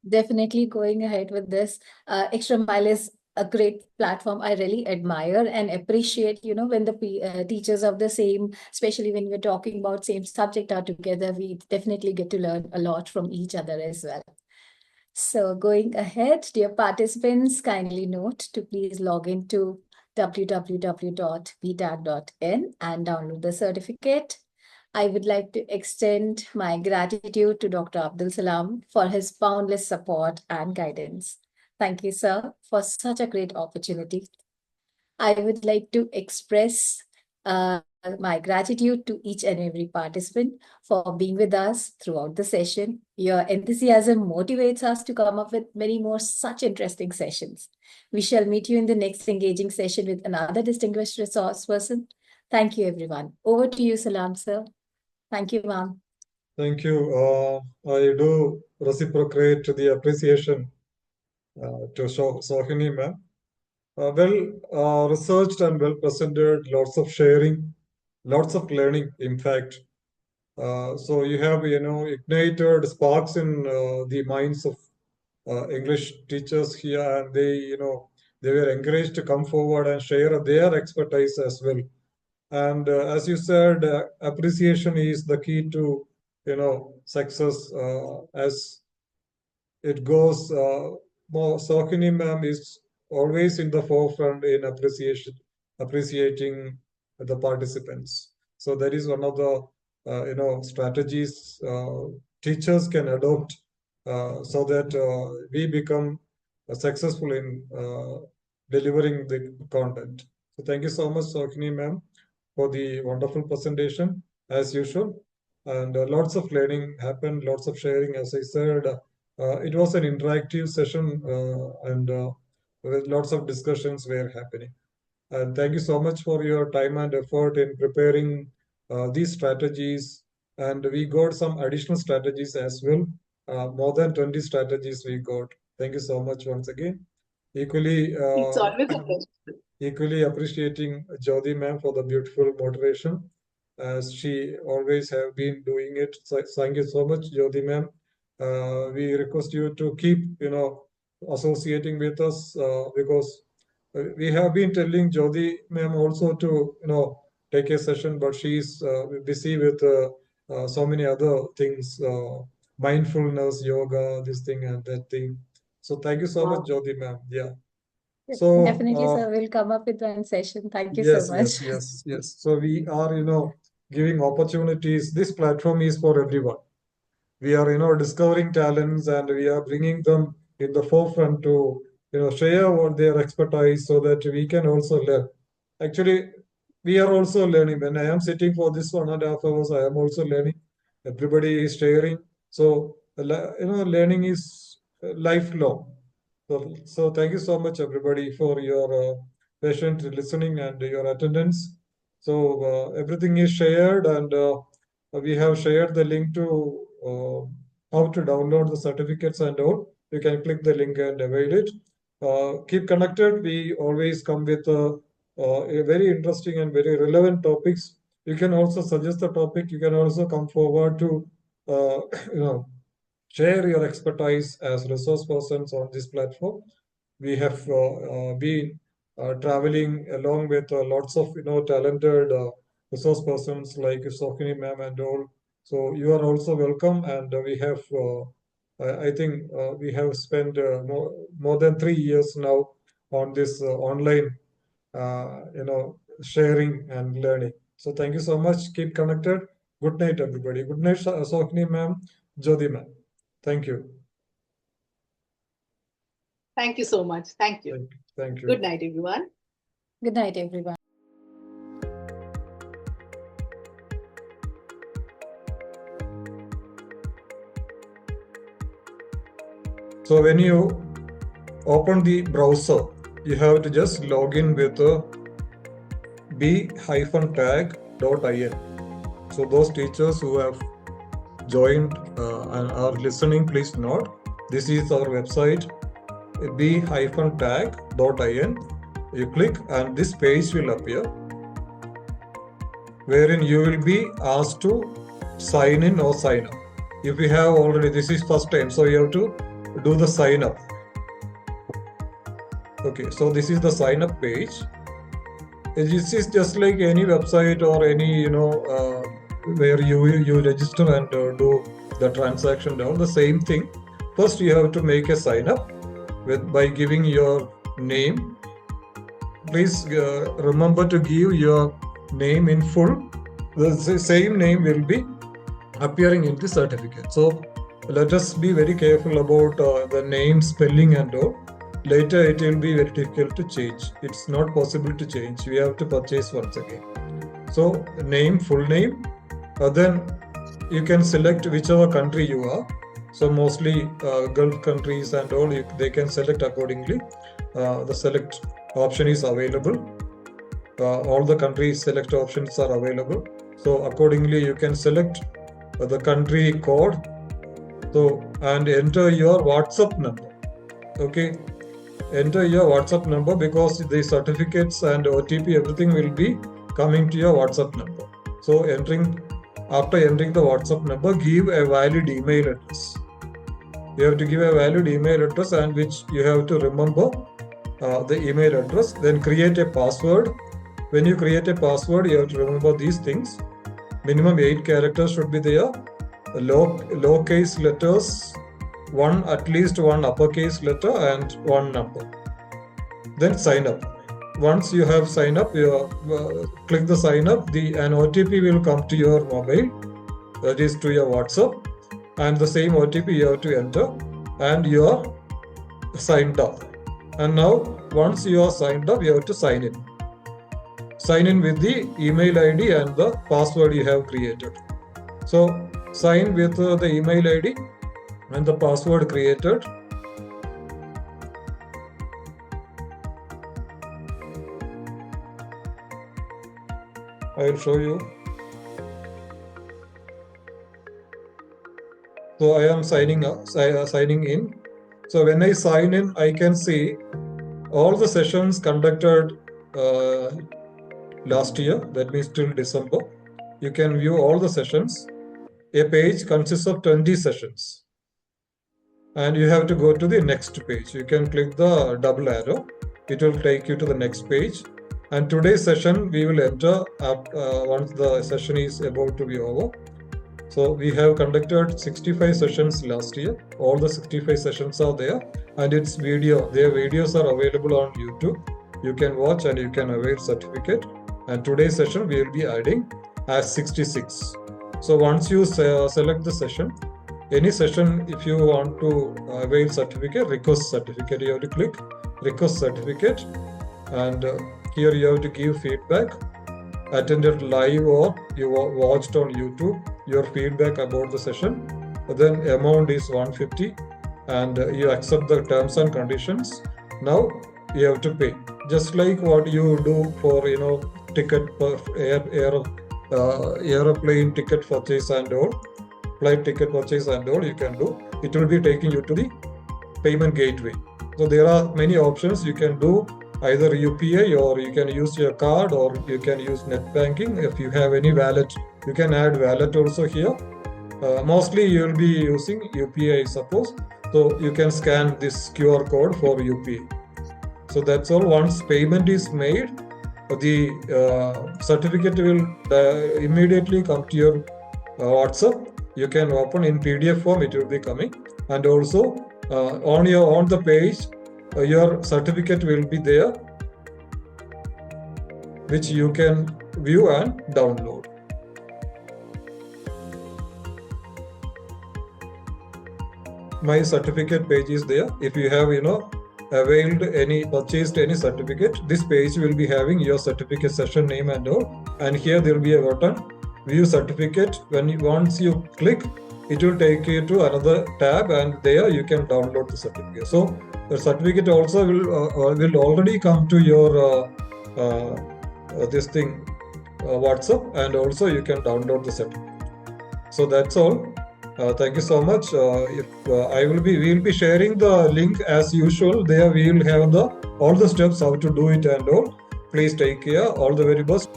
Definitely going ahead with this. Extra Mile is a great platform. I really admire and appreciate, when the teachers of the same, especially when we're talking about same subject are together, we definitely get to learn a lot from each other as well. So going ahead, dear participants, kindly note to please log into www.btag.in and download the certificate. I would like to extend my gratitude to Dr. Abdul Salam for his boundless support and guidance. Thank you, sir, for such a great opportunity. I would like to express my gratitude to each and every participant for being with us throughout the session. Your enthusiasm motivates us to come up with many more such interesting sessions. We shall meet you in the next engaging session with another distinguished resource person. Thank you, everyone. Over to you, Salam, sir. Thank you, ma'am. Thank you. I do reciprocate the appreciation to Sohini, ma'am. Well researched and well presented, lots of sharing, lots of learning, in fact. So you have, ignited sparks in the minds of English teachers here, and they were encouraged to come forward and share their expertise as well. And as you said, appreciation is the key to, success as it goes. More Sohini ma'am is always in the forefront in appreciating the participants. So that is one of the strategies teachers can adopt so that we become successful in delivering the content. So thank you so much, Sohini ma'am, for the wonderful presentation as usual. And lots of learning happened, lots of sharing, as I said. It was an interactive session and with lots of discussions were happening. And thank you so much for your time and effort in preparing these strategies. And we got some additional strategies as well. More than 20 strategies we got. Thank you so much once again. Equally, it's always a pleasure. Equally appreciating Jyoti ma'am for the beautiful moderation, as she always have been doing it. So thank you so much, Jyoti ma'am. We request you to keep, associating with us because we have been telling Jyoti ma'am also to, take a session, but she's busy with so many other things, mindfulness, yoga, this thing and that thing. So thank you so much, Jyoti ma'am. Yeah. So Definitely, sir. We'll come up with one session. Thank you so yes, much. yes. So we are, giving opportunities. This platform is for everyone. We are, discovering talents and we are bringing them in the forefront to, share what their expertise so that we can also learn. Actually, we are also learning. When I am sitting for this 1.5 hours, I am also learning. Everybody is sharing. So, learning is lifelong. So thank you so much, everybody, for your patient listening and your attendance. So everything is shared, and we have shared the link to how to download the certificates and all. You can click the link and avail it. Keep connected. We always come with a very interesting and very relevant topics. You can also suggest the topic. You can also come forward to, you know, share your expertise as resource persons on this platform. We have been traveling along with lots of talented resource persons like Sohini ma'am and all. So you are also welcome, and we have I think we have spent more than 3 years now on this online sharing and learning. So thank you so much. Keep connected. Good night, everybody. Good night, Sohini ma'am, Jyoti ma'am. Thank you. Thank you so much. Thank you. Thank you. Good night, everyone. Good night, everyone. So when you open the browser, you have to just log in with b-tag.in. So those teachers who have joined and are listening, please note, this is our website, b-tag.in. You click and this page will appear, wherein you will be asked to sign in or sign up. If you have already, this is first time, so you have to do the sign up. Okay, so this is the sign up page. This is just like any website or any, where you register and do the transaction down, the same thing. First, you have to make a sign up by giving your name. Please remember to give your name in full. The same name will be appearing in the certificate. So let us be very careful about the name spelling and all. Later it will be very difficult to change. It's not possible to change. We have to purchase once again. So name, full name. Then you can select whichever country you are. So mostly Gulf countries and all, they can select accordingly. The select option is available. All the countries select options are available. So accordingly you can select the country code. So and enter your WhatsApp number. Okay. Enter your WhatsApp number because the certificates and OTP, everything will be coming to your WhatsApp number. So after entering the WhatsApp number, give a valid email address. You have to give a valid email address and which you have to remember the email address. Then create a password. When you create a password, you have to remember these things. Minimum 8 characters should be there. Lowercase letters, at least one uppercase letter and one number. Then sign up. Once you have signed up, you click the sign up. An OTP will come to your mobile, that is to your WhatsApp, and the same OTP you have to enter, and you are signed up. And now, once you are signed up, you have to sign in. Sign in with the email ID and the password you have created. So sign with the email ID and the password created. I will show you. So I am signing in. So when I sign in, I can see all the sessions conducted last year, that means till December. You can view all the sessions. A page consists of 20 sessions. And you have to go to the next page. You can click the double arrow. It will take you to the next page. And today's session we will enter once the session is about to be over. So we have conducted 65 sessions last year. All the 65 sessions are there, and it's video. Their videos are available on YouTube. You can watch and you can avail certificate. And today's session we will be adding as 66. So once you select the session, any session, if you want to avail certificate, request certificate, you have to click request certificate, and here you have to give feedback, attended live or you watched on YouTube, your feedback about the session. Then amount is 150, and you accept the terms and conditions. Now you have to pay, just like what you do for ticket for aeroplane ticket purchase and all, flight ticket purchase and all. You can do. It will be taking you to the payment gateway. So there are many options. You can do either UPI, or you can use your card, or you can use net banking. If you have any wallet, you can add wallet also here. Mostly you will be using UPI, I suppose. So you can scan this QR code for UPI. So that's all. Once payment is made, the certificate will immediately come to your WhatsApp. You can open in PDF form, it will be coming, and also on the page your certificate will be there, which you can view and download. My certificate page is there. If you have purchased any certificate, this page will be having your certificate session name and all, and here there will be a button view certificate. Once you click, it will take you to another tab, and there you can download the certificate. So the certificate also will already come to your WhatsApp, and also you can download the certificate. So that's all. Thank you so much. We'll be sharing the link as usual. There we will have all the steps how to do it and all. Please take care. All the very best.